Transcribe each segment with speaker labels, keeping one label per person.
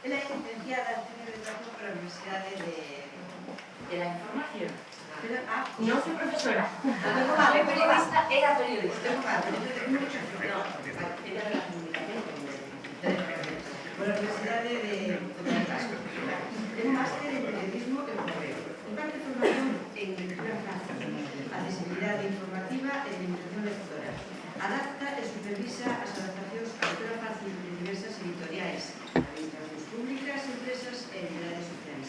Speaker 1: Es la licenciada en Cine de Trabajo por la Universidad de la Información. Pero,
Speaker 2: no soy profesora.
Speaker 1: Vale, periodista, era periodista. Por la Universidad de Casco. Es máster en periodismo en correo. Imparte formación en lectura fácil, accesibilidad informativa e limitación lectora. Adapta e supervisa as adaptacións a lectura fácil de diversas editoriais, administracións públicas, empresas e entidades sociais.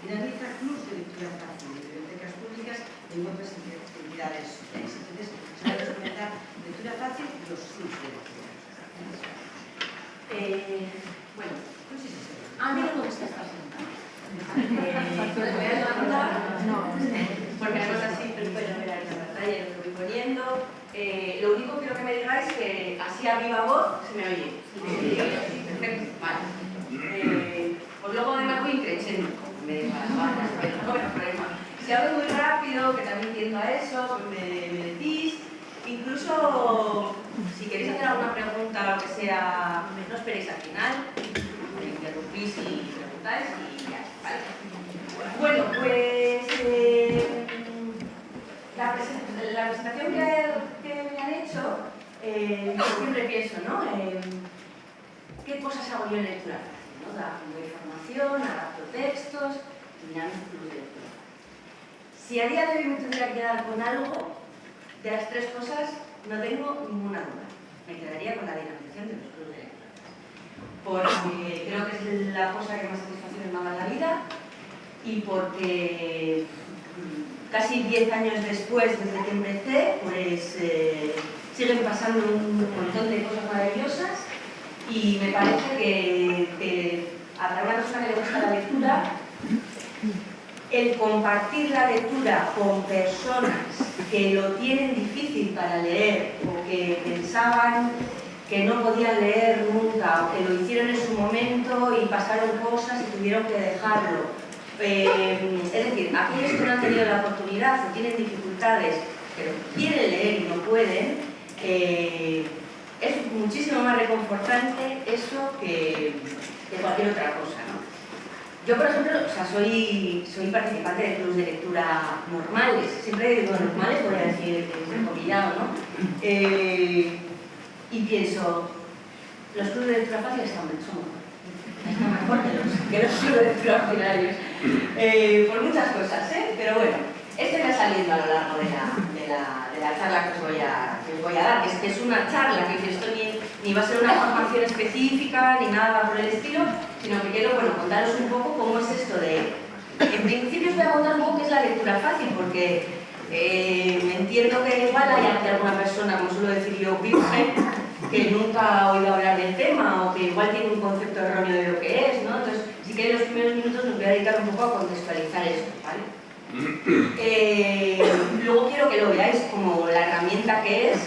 Speaker 1: Dinamiza clubs de lectura fácil de bibliotecas públicas en outras entidades sociais. Entonces, sabemos comentar lectura fácil dos clubs de lectura.
Speaker 2: Bueno,
Speaker 1: non sei se
Speaker 2: a mí no me gusta esta pregunta. Voy a levantar, porque además así puedo ver la pantalla y lo que voy poniendo. Lo único que quiero que me digáis es que así a viva voz se me oye. Perfecto, vale. Pues luego además voy increciendo. No hay problema. Si hablo muy rápido, que también entiendo a eso, pues me decís. Incluso si queréis hacer alguna pregunta o lo que sea, no esperéis al final, me interrumpís y preguntáis y ya, ¿vale? Bueno, pues la presentación que me han hecho, siempre pienso, ¿no? ¿Qué cosas hago yo en lectura fácil? ¿No? Doy información, adapto textos, dinamizo clubs de lectura. Si a día de hoy me tendría que quedar con algo, de las tres cosas no tengo ninguna duda. Me quedaría con la dinamización de los clubs de lectura. Porque creo que es la cosa que más satisfacción me da en la vida y porque casi 10 años después, desde que empecé, pues siguen pasando un montón de cosas maravillosas y me parece que a una persona que le gusta la lectura, el compartir la lectura con personas que lo tienen difícil para leer o que pensaban que no podían leer nunca o que lo hicieron en su momento y pasaron cosas y tuvieron que dejarlo. Es decir, aquellos que no han tenido la oportunidad o tienen dificultades pero quieren leer y no pueden, es muchísimo más reconfortante eso que cualquier otra cosa, ¿no? Yo, por ejemplo, soy participante de clubs de lectura normales. Siempre digo normales, voy a decir entrecomillado, ¿no? Y pienso, los clubs de lectura fácil están mejor que los clubs de lectura ordinarios. Por muchas cosas, ¿eh? Pero bueno, esto irá saliendo a lo largo de la charla que os voy a dar. Es que es una charla que esto ni va a ser una formación específica ni nada por el estilo, sino que quiero, bueno, contaros un poco cómo es esto de... En principio os voy a contar un poco qué es la lectura fácil, porque entiendo que igual hay alguna persona, como suelo decir yo, virgen, que nunca ha oído hablar del tema o que igual tiene un concepto erróneo de lo que es, ¿no? Entonces, si queréis, los primeros minutos nos voy a dedicar un poco a contextualizar esto, ¿vale? Luego quiero que lo veáis como la herramienta que es,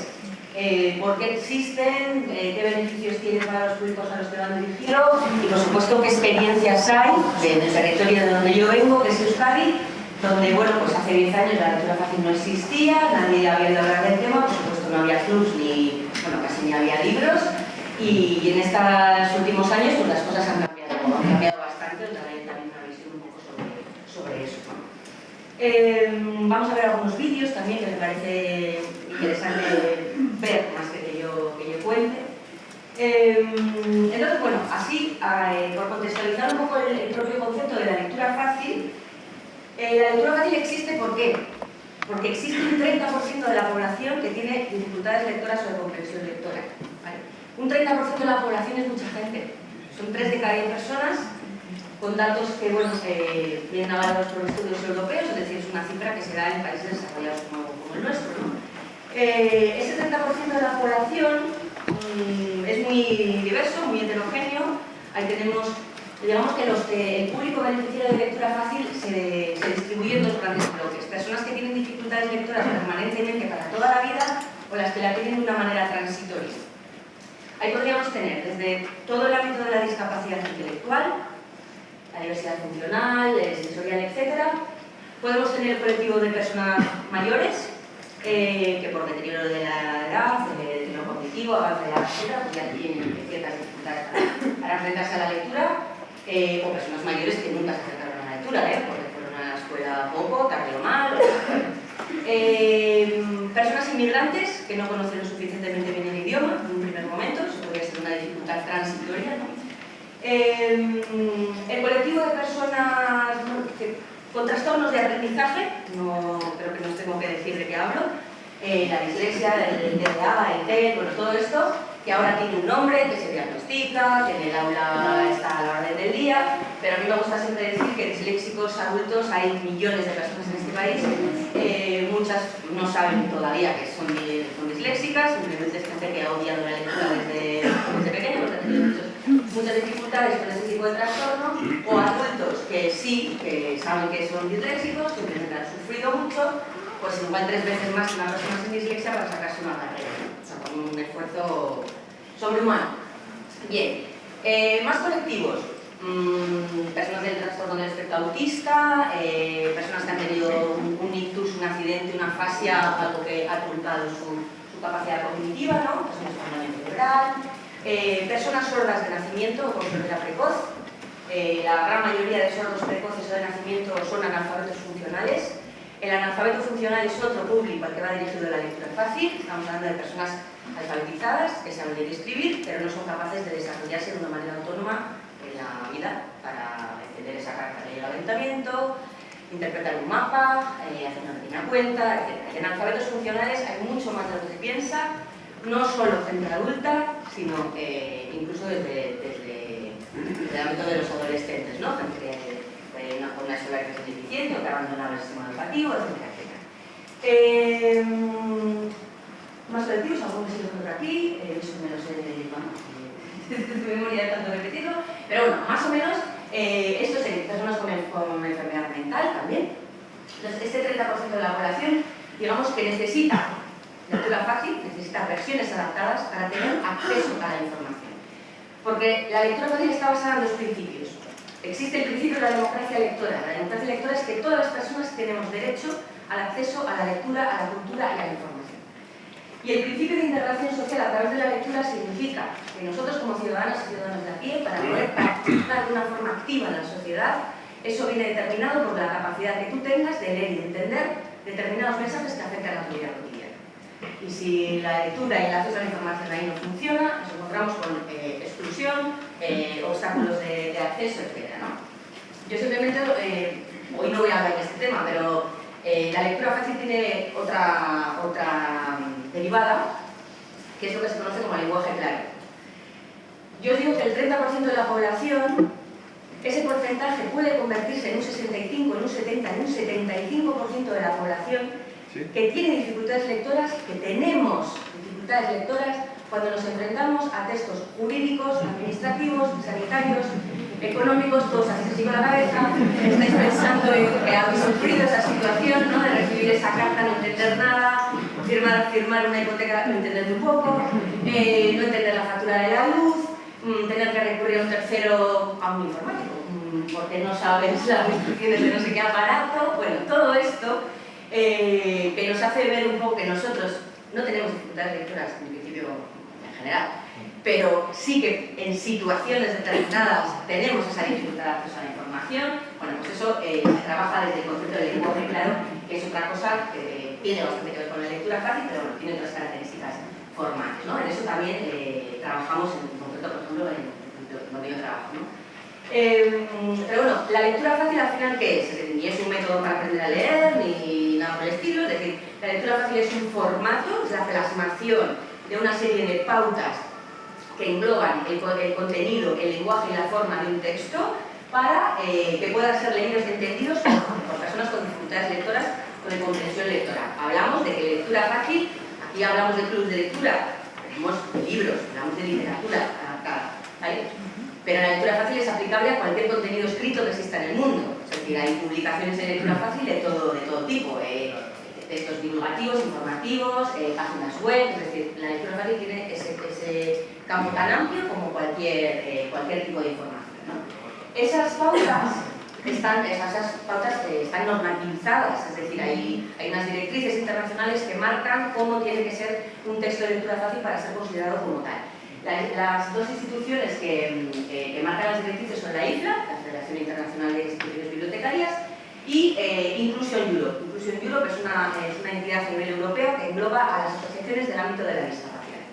Speaker 2: por qué existen, qué beneficios tienen para los públicos a los que van dirigidos y por supuesto qué experiencias hay en el territorio de donde yo vengo, que es Euskadi, donde, bueno, pues hace 10 años la lectura fácil no existía, nadie había oído hablar del tema, por supuesto no había clubs ni, bueno, casi ni había libros y en estos últimos años pues las cosas han cambiado bastante, os daré también una visión un poco sobre eso, ¿no? Vamos a ver algunos vídeos también que me parece interesante ver más que yo cuente. Entonces, bueno, así, por contextualizar un poco el propio concepto de la lectura fácil, la lectura fácil existe ¿por qué? Porque existe un 30% de la población que tiene dificultades lectoras o de comprensión lectora, ¿vale? Un 30% de la población es mucha gente, son 3 de cada 10 personas, con datos que, bueno, vienen avalados por estudios europeos, es decir, es una cifra que se da en países desarrollados como el nuestro, ¿no? Ese 30% de la población es muy diverso, muy heterogéneo. Ahí tenemos, digamos que el público beneficiario de lectura fácil se distribuye en 2 grandes bloques. Personas que tienen dificultades lectoras permanentemente para toda la vida o las que la tienen de una manera transitoria. Ahí podríamos tener desde todo el ámbito de la discapacidad intelectual, la diversidad funcional, sensorial, etc. Podemos tener el colectivo de personas mayores, que por deterioro de la edad, de lo cognitivo, avance de la etc., pues ya tienen ciertas dificultades para enfrentarse a la lectura. o personas mayores que nunca se acercaron a la lectura, porque fueron a la escuela poco, tarde o mal. Personas inmigrantes que no conocen lo suficientemente bien el idioma en un primer momento, eso podría ser una dificultad transitoria, ¿no? El colectivo de personas con trastornos de aprendizaje, no creo que no os tengo que decir de qué hablo, la dislexia, el TDA, el TEL, bueno, todo esto, que ahora tiene un nombre, que se diagnostica, que en el aula está a la orden del día, pero a mí me gusta siempre decir que disléxicos adultos hay millones de personas en este país, muchas no saben todavía que son disléxicas, simplemente es gente que ha odiado la lectura desde pequeño, porque ha tenido muchas dificultades con ese tipo de trastorno, o adultos que sí, que saben que son disléxicos, que han sufrido mucho, pues igual 3 veces más que una persona sin dislexia para sacarse una carrera, o sea, con un esfuerzo sobrehumano. Bien, más colectivos, personas del trastorno del espectro autista, personas que han tenido un ictus, un accidente, una fascia, algo que ha truncado su capacidad cognitiva, ¿no? Personas con daño cerebral, personas sordas de nacimiento o con sordera precoz. La gran mayoría de sordos precoces o de nacimiento son analfabetos funcionales. El analfabeto funcional es otro público al que va dirigido la lectura fácil. Estamos hablando de personas alfabetizadas que saben leer y escribir, pero no son capaces de desarrollarse de una manera autónoma en la vida para entender esa carta de ayuntamiento, interpretar un mapa, hacer una pequeña cuenta, etc. En analfabetos funcionales hay mucho más de lo que se piensa, no solo gente adulta, sino incluso desde el ámbito de los adolescentes, ¿no? Gente que con una escolaridad deficiente o que ha abandonado el sistema educativo, etc. Más colectivos, algunos he ido por aquí, eso me lo sé de memoria de tanto repetirlo, pero bueno, más o menos esto es personas con enfermedad mental también. Entonces, este 30% de la población, digamos que necesita lectura fácil, necesita versiones adaptadas para tener acceso a la información. Porque la lectura fácil está basada en 2 principios. Existe el principio de la democracia lectora. La democracia lectora es que todas las personas tenemos derecho al acceso a la lectura, a la cultura y a la información. Y el principio de integración social a través de la lectura significa que nosotros como ciudadanos y ciudadanos de a pie, para poder participar de una forma activa en la sociedad, eso viene determinado por la capacidad que tú tengas de leer y de entender determinados mensajes que afectan a tu vida cotidiana. Y si la lectura y el acceso a la información ahí no funciona, nos encontramos con exclusión, obstáculos de acceso, etc., ¿no? Yo simplemente, hoy no voy a hablar de este tema, pero la lectura fácil tiene otra derivada, que es lo que se conoce como lenguaje claro. Yo os digo que el 30% de la población, ese porcentaje puede convertirse en un 65, en un 70, en un 75% de la población que tiene dificultades lectoras, que tenemos dificultades lectoras cuando nos enfrentamos a textos jurídicos, administrativos, sanitarios, económicos, todos así se sigue la cabeza, estáis pensando en que habéis sufrido esa situación, ¿no? De recibir esa carta, no entender nada, firmar una hipoteca, no entender muy poco, no entender la factura de la luz, tener que recurrir a un tercero, a un informático, porque no sabes las instrucciones de no sé qué aparato. Bueno, todo esto que nos hace ver un poco que nosotros no tenemos dificultades lectoras en principio en general, pero sí que en situaciones determinadas tenemos esa dificultad de acceso a la información. Bueno, pues eso se trabaja desde el concepto de lenguaje claro, que es otra cosa que tiene bastante que ver con la lectura fácil, pero bueno, tiene otras características formales, ¿no? En eso también trabajamos en concreto, por ejemplo, en donde yo trabajo, ¿no? Pero bueno, la lectura fácil al final, ¿qué es? Ni es un método para aprender a leer, ni nada por el estilo, es decir, la lectura fácil es un formato, es la plasmación de una serie de pautas que engloban el contenido, el lenguaje y la forma de un texto para que puedan ser leídos y entendidos por personas con dificultades lectoras o de comprensión lectora. Hablamos de que lectura fácil, aquí hablamos de clubs de lectura, tenemos libros, hablamos de literatura adaptada, ¿vale? Pero la lectura fácil es aplicable a cualquier contenido escrito que exista en el mundo. Es decir, hay publicaciones de lectura fácil de todo tipo, textos divulgativos, informativos, páginas web. Es decir, la lectura fácil tiene ese campo tan amplio como cualquier tipo de información, ¿no? Esas pautas están normativizadas, es decir, hay unas directrices internacionales que marcan cómo tiene que ser un texto de lectura fácil para ser considerado como tal. Las dos instituciones que marcan las directrices son la IFLA, la Federación Internacional de Instituciones Bibliotecarias, y Inclusion Europe. Inclusion Europe es una entidad a nivel europeo que engloba a las asociaciones del ámbito de la discapacidad.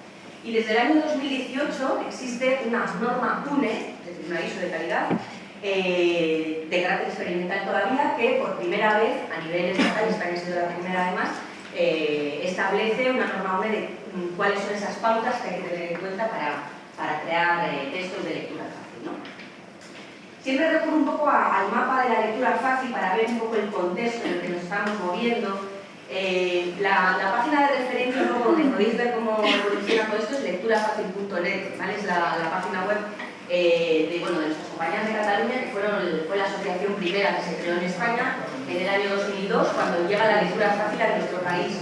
Speaker 2: Y desde el año 2018 existe una norma UNE, es decir, un aviso de calidad, de carácter experimental todavía, que por primera vez a nivel estatal, España ha sido la primera además, establece una norma UNE de cuáles son esas pautas que hay que tener en cuenta para crear textos de lectura fácil, ¿no? Siempre recurro un poco al mapa de la lectura fácil para ver un poco el contexto en el que nos estamos moviendo. La página de referencia, ¿no?, donde podéis ver cómo evoluciona todo esto, es lecturafacil.net, ¿vale? Es la página web de nuestras compañías de Cataluña, que fue la asociación primera que se creó en España en el año 2002, cuando llega la lectura fácil a nuestro país.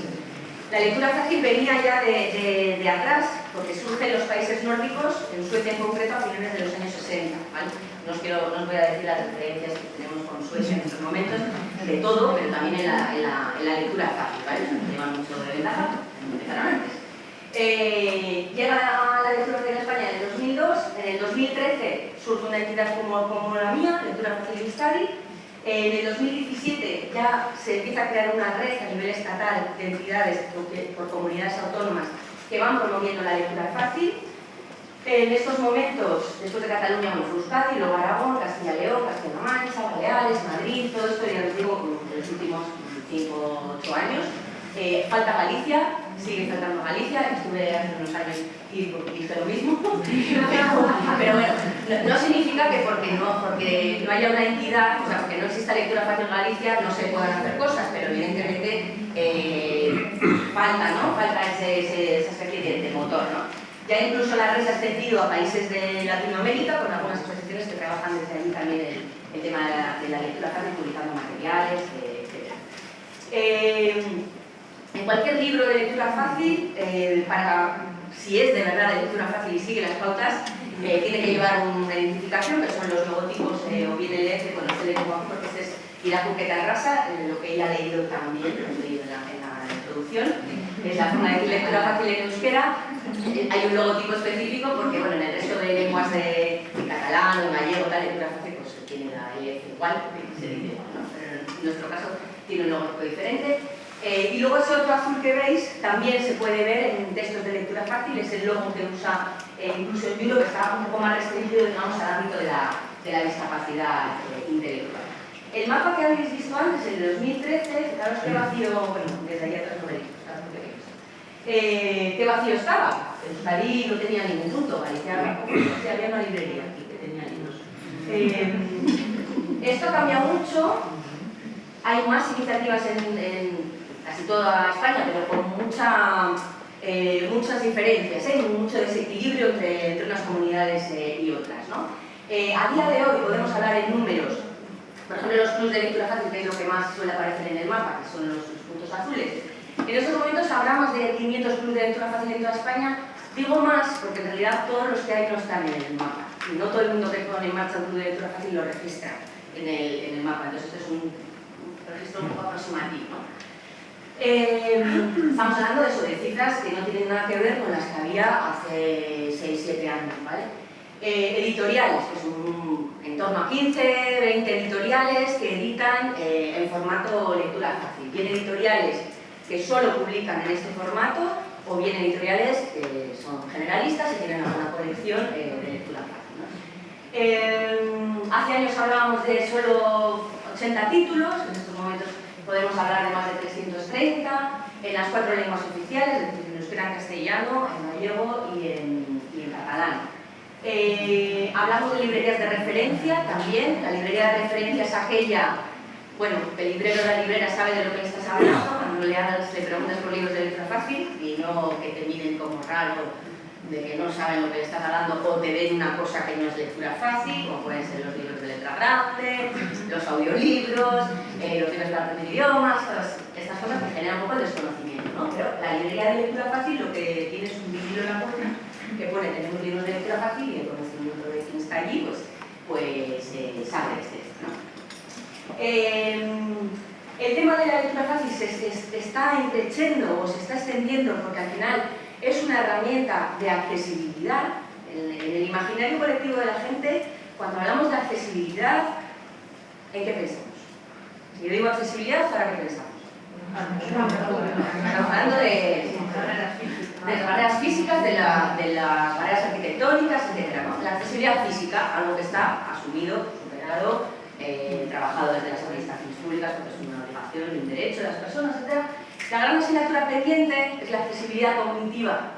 Speaker 2: La lectura fácil venía ya de atrás, porque surge en los países nórdicos, en Suecia en concreto, a finales de los años 60. ¿Vale? No os voy a decir las referencias que tenemos con Suecia en estos momentos, de todo, pero también en la lectura fácil, ¿vale? Nos llevan mucho de ventaja, empezaron antes. Llega la lectura fácil en España en el 2002, en el 2013 surge una entidad como la mía, Lectura Fácil Euskadi. En el 2017 ya se empieza a crear una red a nivel estatal de entidades por comunidades autónomas que van promoviendo la lectura fácil. En estos momentos, después de Cataluña, Euskadi, luego Aragón, Castilla y León, Castilla-La Mancha, Baleares, Madrid, todo esto ya os digo en los últimos 5 o 8 años. Falta Galicia, sigue faltando Galicia, estuve hace unos años y dije lo mismo. Pero bueno, no significa que porque no haya una entidad, o sea, porque no exista lectura fácil en Galicia, no se puedan hacer cosas, pero evidentemente falta, ¿no? Falta esa especie de motor, ¿no? Ya incluso la red se ha extendido a países de Latinoamérica, con algunas asociaciones que trabajan desde allí también el tema de la lectura fácil, publicando materiales, etc. En cualquier libro de lectura fácil, si es de verdad de lectura fácil y sigue las pautas, tiene que llevar una identificación, que son los logotipos o bien el F, bueno, se lee como aquí porque este es Irakurketa Erraza, lo que ella ha leído también, lo he leído en la introducción, es la forma de decir lectura fácil en euskera. Hay un logotipo específico porque, bueno, en el resto de lenguas de catalán o gallego, la lectura fácil, pues tiene la LF igual, se dice, ¿no? Pero en nuestro caso tiene un logotipo diferente. Y luego ese otro azul que veis también se puede ver en textos de lectura fácil, es el logo que usa Inclusion Europe, que está un poco más restringido, digamos, al ámbito de la discapacidad intelectual. El mapa que habéis visto antes, el de 2013, fijaros qué vacío, bueno, desde ahí atrás numeritos, qué vacío estaba. Euskadi no tenía ningún punto, Galicia había una librería aquí que tenía libros. Esto cambia mucho, hay más iniciativas en casi toda España, pero con muchas diferencias, mucho desequilibrio entre unas comunidades y otras, ¿no? A día de hoy podemos hablar en números, por ejemplo los clubs de lectura fácil, que es lo que más suele aparecer en el mapa, que son los puntos azules. En estos momentos habrá más de 500 clubes de lectura fácil en toda España. Digo más porque en realidad todos los que hay no están en el mapa. Y no todo el mundo que pone en marcha un club de lectura fácil lo registra en el mapa. Entonces este es un registro un poco aproximativo, ¿no? Estamos hablando de eso, de cifras que no tienen nada que ver con las que había hace 6-7 años, ¿vale? Editoriales, pues en torno a 15-20 editoriales que editan en formato lectura fácil. Bien editoriales que solo publican en este formato, o bien editoriales que son generalistas y tienen alguna colección de lectura fácil, ¿no? Hace años hablábamos de solo 80 títulos, en estos momentos podemos hablar de más de 330, en las 4 lenguas oficiales, es decir, en euskera, en castellano, en gallego y en catalán. Hablamos de librerías de referencia también. La librería de referencia es aquella, bueno, el librero o la librera sabe de lo que le estás hablando, cuando le preguntas por libros de lectura fácil y no que te miren como raro, de que no saben lo que le estás hablando o te ven una cosa que no es lectura fácil, como pueden ser los libros de letra grande, los audiolibros, los libros para aprender idiomas, todas estas cosas que generan un poco el desconocimiento, ¿no? Pero la librería de lectura fácil lo que tiene es un vinilo en la puerta que pone tenemos libros de lectura fácil y el conocimiento de quien está allí pues sabe de esto, ¿no? El tema de la lectura fácil se está estrechando o se está extendiendo porque al final es una herramienta de accesibilidad. En el imaginario colectivo de la gente, cuando hablamos de accesibilidad, ¿en qué pensamos? Si yo digo accesibilidad, ¿para qué pensamos? Estamos hablando de las barreras físicas, de las barreras arquitectónicas, etc. ¿no? La accesibilidad física, algo que está asumido, superado, trabajado desde las administraciones públicas, porque es una obligación, un derecho de las personas, etc. La gran asignatura pendiente es la accesibilidad cognitiva.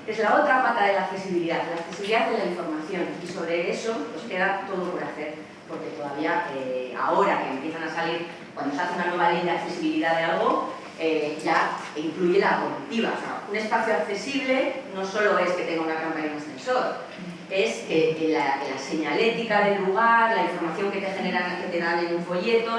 Speaker 2: Es la otra pata de la accesibilidad de la información, y sobre eso nos queda todo por hacer, porque todavía, ahora que empiezan a salir, cuando se hace una nueva ley de accesibilidad de algo, ya incluye la cognitiva. O sea, un espacio accesible no solo es que tenga una cámara y un ascensor, es que la señalética del lugar, la información que te generan, que te dan en un folleto,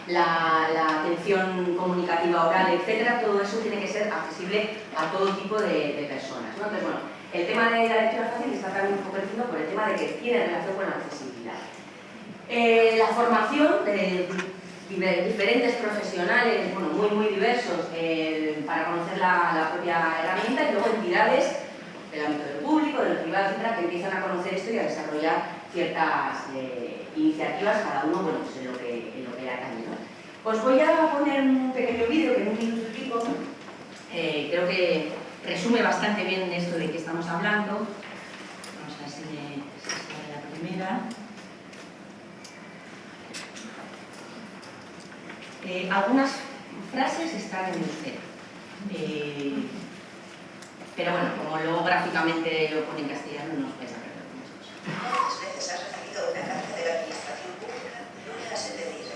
Speaker 2: la atención comunicativa oral, etcétera, todo eso tiene que ser accesible a todo tipo de personas, ¿no? Entonces, bueno, el tema de la lectura fácil está también un poco encima por el tema de que tiene relación con la accesibilidad. La formación de diferentes profesionales, bueno, muy diversos, para conocer la propia herramienta, y luego entidades del ámbito del público, del privado, etcétera, que empiezan a conocer esto y a desarrollar ciertas iniciativas, cada uno, bueno, pues en lo que le atañe, ¿no? Os voy a poner un pequeño vídeo que en un minuto y pico creo que resume bastante bien esto de que estamos hablando. Vamos a ver si sale la primera. Algunas frases están en euskera, pero bueno, como luego gráficamente lo pone en castellano, no os vais a perder muchas cosas.
Speaker 3: ¿Cuántas veces has recibido una carta de la administración pública y no la has entendido?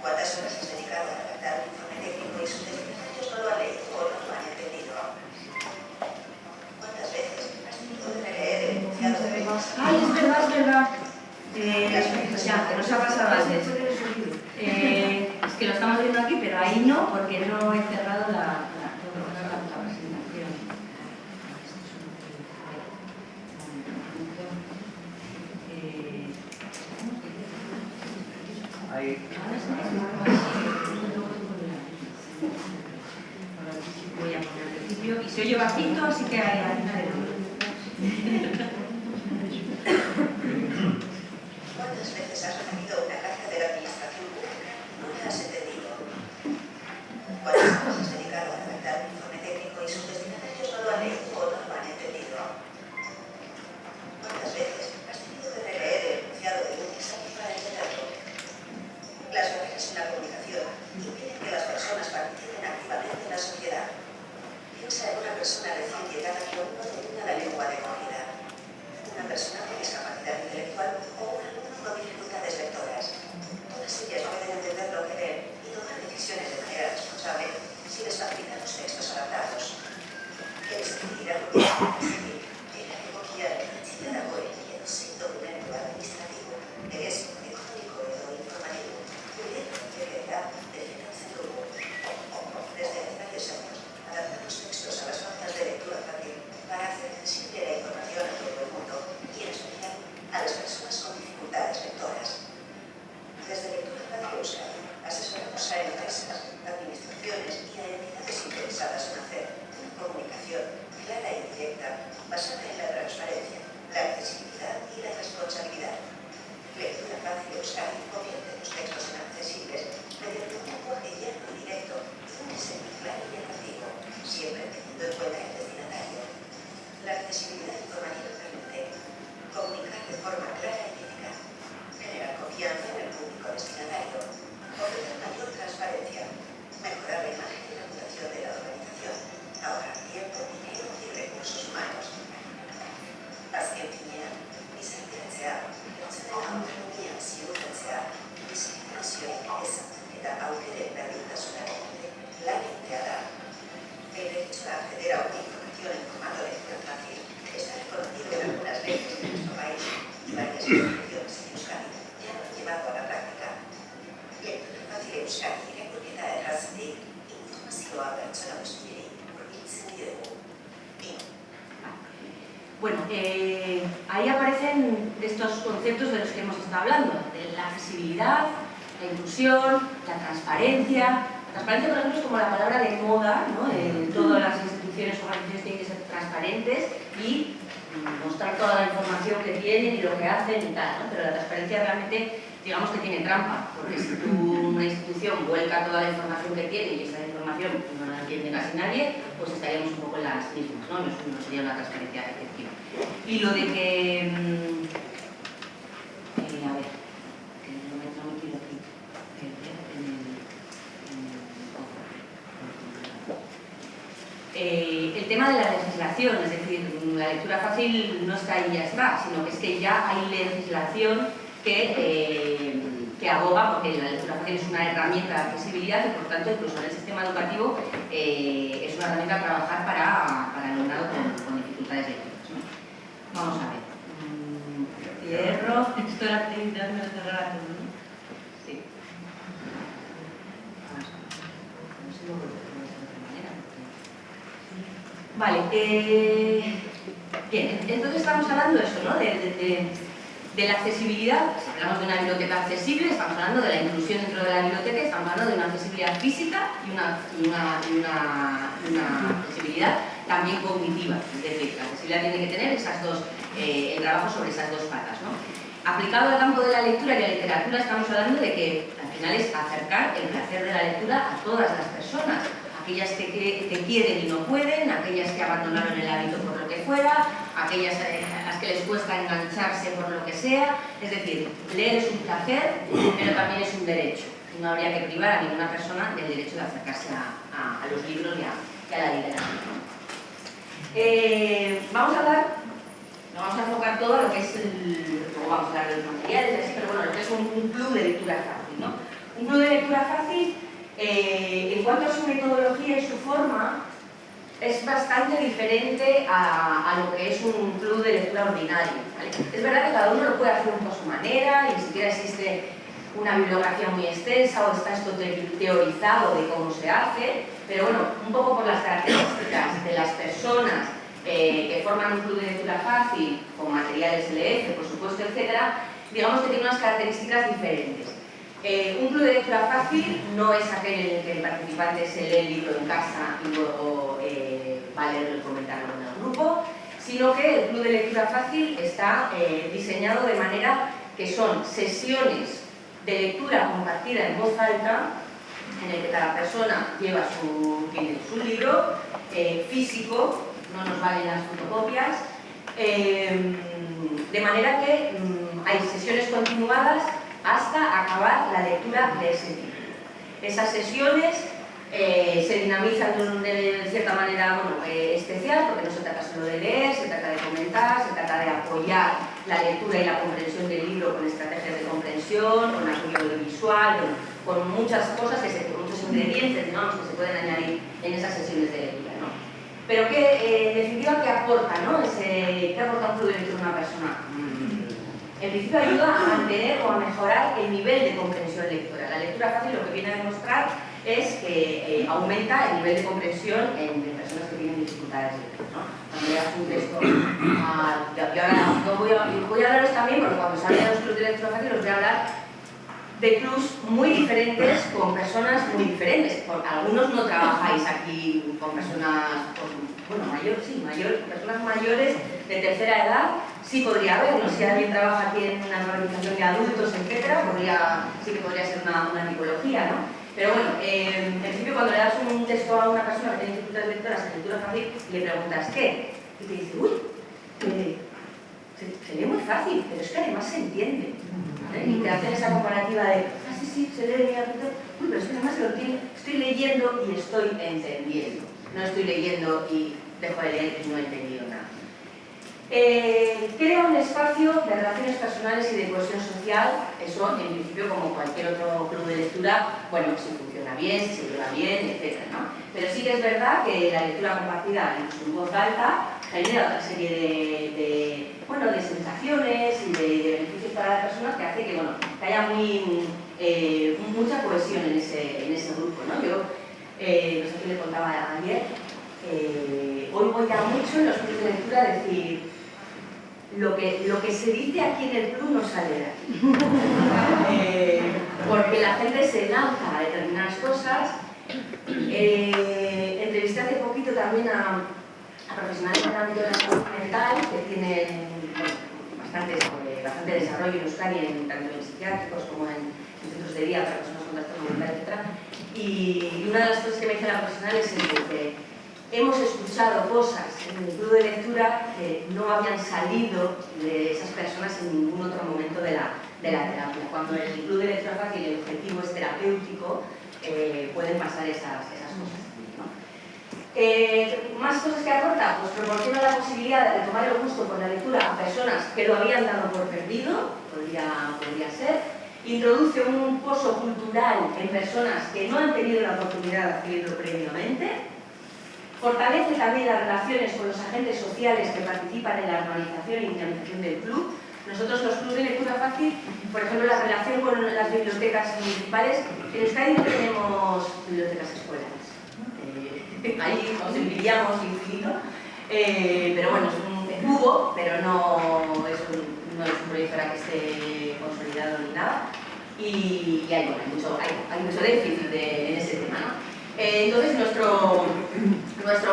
Speaker 3: ¿Cuántas horas has dedicado a redactar un informe técnico y sus destinatarios no lo han leído o no lo han entendido? ¿Cuántas veces has tenido que releer el enunciado de leyes?
Speaker 2: ¡Ay, es verdad! Ya, que nos ha pasado antes. Es que lo estamos viendo aquí, pero ahí no, porque no he cerrado la presentación. Voy a poner al principio, y se oye bajito, así que hay harina de duro.
Speaker 3: ¿Cuántas veces has recibido una carta de la administración pública y no la has entendido? ¿Cuántas horas has dedicado a redactar un informe técnico y sus destinatarios no lo han leído o no lo han entendido? ¿Cuántas veces has tenido que releer el enunciado de un examen para entenderlo? Las barreras en la comunicación impiden que las personas participen activamente en la sociedad. Piensa en una persona recién llegada que aún no domina la lengua de acogida, una persona con discapacidad intelectual o un alumno con dificultades lectoras. Todas ellas pueden entender lo que leen y tomar decisiones de manera responsable si les facilitan los textos adaptados. ¿Quieres escribir algo que es accesible? En la economía de la web y en un documento administrativo, eres económico o informativo, puede que quedará de financiación común. Desde hace varios años, adaptamos textos a las pautas de lectura fácil para hacer accesible la información a todo el mundo y en especial a las personas con dificultades lectoras. Desde Lectura Fácil Euskadi asesoramos a empresas, administraciones y a entidades interesadas en hacer una comunicación clara y directa basada en la transparencia, la accesibilidad y la responsabilidad. Lectura Fácil Euskadi convierte los textos en accesibles mediante un lenguaje llano y directo y un diseño claro y atractivo, siempre teniendo en cuenta el destinatario. La accesibilidad informativa permite comunicar de forma clara y eficaz, generar confianza en el público destinatario, ofrecer mayor transparencia, mejorar la imagen y reputación de la organización, ahorrar tiempo, dinero y recursos humanos. Azken finean, gizarteratzea, pertsonen autonomia ziurtatzea, diskriminaziorik eza eta aukeren berdintasuna lan egitea da. El derecho a acceder a una información en formato de lectura fácil está reconocido en algunas leyes de nuestro país y varias instituciones en Euskadi ya lo han llevado a la práctica. Lectura Fácil Euskadi irakurketa errazetik informazioa pertsona guztiei hurbiltzen diegu.
Speaker 2: Bueno, ahí aparecen estos conceptos de los que hemos estado hablando, de la accesibilidad, la inclusión, la transparencia. La transparencia, por ejemplo, es como la palabra de moda, ¿no?, en todas las instituciones o transparentes y mostrar toda la información que tienen y lo que hacen y tal, ¿no? Pero la transparencia realmente, digamos que tiene trampa, porque si una institución vuelca toda la información que tiene y esa información no la entiende casi nadie, pues estaríamos un poco en las mismas, ¿no? No sería una transparencia efectiva. Y lo de que... a ver, que no me he transmitido aquí. El tema de la legislación, es decir, la lectura fácil no está ahí y ya está, sino que es que ya hay legislación que aboga, porque la lectura fácil es una herramienta de accesibilidad y por tanto incluso en el sistema educativo es una herramienta a trabajar para el alumnado con dificultades lectoras, ¿no? Vamos a ver. Cierro.
Speaker 1: Esto era actividad de cerrar, ¿no?
Speaker 2: Sí. Vamos a ver. No sé luego de otra manera. Vale, bien, entonces estamos hablando de eso, ¿no? De la accesibilidad. Si hablamos de una biblioteca accesible, estamos hablando de la inclusión dentro de la biblioteca, estamos hablando de una accesibilidad física y una accesibilidad también cognitiva. Es decir, la accesibilidad tiene que tener esas dos, el trabajo sobre esas dos patas, ¿no? Aplicado al campo de la lectura y la literatura, estamos hablando de que al final es acercar el placer de la lectura a todas las personas. Aquellas que quieren y no pueden, aquellas que abandonaron el hábito por lo que fuera, aquellas a las que les cuesta engancharse por lo que sea. Es decir, leer es un placer, pero también es un derecho. No habría que privar a ninguna persona del derecho de acercarse a los libros y a la literatura. Vamos a hablar, no vamos a enfocar todo a lo que es luego vamos a hablar de los materiales, así, pero bueno, lo que es un club de lectura fácil, ¿no? Un club de lectura fácil, en cuanto a su metodología y su forma, es bastante diferente a lo que es un club de lectura ordinario, ¿vale? Es verdad que cada uno lo puede hacer un poco a su manera, y ni siquiera existe una bibliografía muy extensa o está esto teorizado de cómo se hace, pero bueno, un poco por las características de las personas que forman un club de lectura fácil, con materiales LF, por supuesto, etcétera, digamos que tiene unas características diferentes. Un club de lectura fácil no es aquel en el que el participante se lee el libro en casa y luego va a leerlo y comentarlo en el grupo, sino que el club de lectura fácil está diseñado de manera que son sesiones de lectura compartida en voz alta, en el que cada persona tiene su libro físico, no nos valen las fotocopias, de manera que hay sesiones continuadas hasta acabar la lectura de ese libro. Esas sesiones se dinamizan de cierta manera especial, porque no se trata solo de leer, se trata de comentar, se trata de apoyar la lectura y la comprensión del libro con estrategias de comprensión, con apoyo visual, con muchas cosas, con muchos ingredientes, digamos, que se pueden añadir en esas sesiones de lectura, ¿no? Pero que, en definitiva, ¿qué aporta, ¿no? ¿Qué aporta un club de lectura a una persona? En principio ayuda a mantener o a mejorar el nivel de comprensión lectora. La lectura fácil lo que viene a demostrar es que aumenta el nivel de comprensión en personas que tienen dificultades lectoras, ¿no? Cuando leas un texto, voy a hablaros también, porque cuando salgan los clubs de lectura fácil os voy a hablar de clubs muy diferentes con personas muy diferentes. Algunos no trabajáis aquí con personas, personas mayores de tercera edad. Sí podría haber, ¿no? Si alguien trabaja aquí en una organización de adultos, etcétera, sí que podría ser una tipología, ¿no? Pero bueno, en principio cuando le das un texto a una persona que tiene dificultades lectoras en lectura fácil y le preguntas ¿qué? Y te dice, uy, se lee muy fácil, pero es que además se entiende, ¿vale? Y te hacen esa comparativa de, sí, se lee bien, uy, pero es que además estoy leyendo y estoy entendiendo. No estoy leyendo y dejo de leer y no he entendido nada. Crea un espacio de relaciones personales y de cohesión social. Eso, en principio, como cualquier otro club de lectura, bueno, si funciona bien, si se lleva bien, etc., ¿no? Pero sí que es verdad que la lectura compartida en voz alta genera otra serie de sensaciones y de beneficios para las personas que hace que haya mucha cohesión en ese grupo, ¿no? Yo, no sé qué le contaba ayer, oigo ya mucho en los clubes de lectura decir lo que se dice aquí en el club no sale de aquí. Porque la gente se lanza a determinadas cosas. Entrevisté hace poquito también a a profesionales del ámbito de la salud mental que tienen bastante desarrollo en Euskadi, tanto en psiquiátricos como en centros de día para personas con trastorno mental, etc. Y una de las cosas que me dice la profesional es que hemos escuchado cosas en el club de lectura que no habían salido de esas personas en ningún otro momento de la terapia. Cuando en el club de lectura fácil el objetivo es terapéutico, pueden pasar esas cosas. Más cosas que aporta, pues proporciona la posibilidad de retomar el gusto por la lectura a personas que lo habían dado por perdido, podría ser. Introduce un pozo cultural en personas que no han tenido la oportunidad de adquirirlo previamente. Fortalece también las relaciones con los agentes sociales que participan en la organización y dinamización del club. Nosotros, los clubes de lectura fácil, por ejemplo, la relación con las bibliotecas municipales, en Euskadi no tenemos bibliotecas escolares. Ahí nos envidiamos infinito, pero bueno, es un cubo, pero no es un proyecto que esté consolidado ni nada. Y hay mucho déficit en ese tema, ¿no? Entonces, nuestro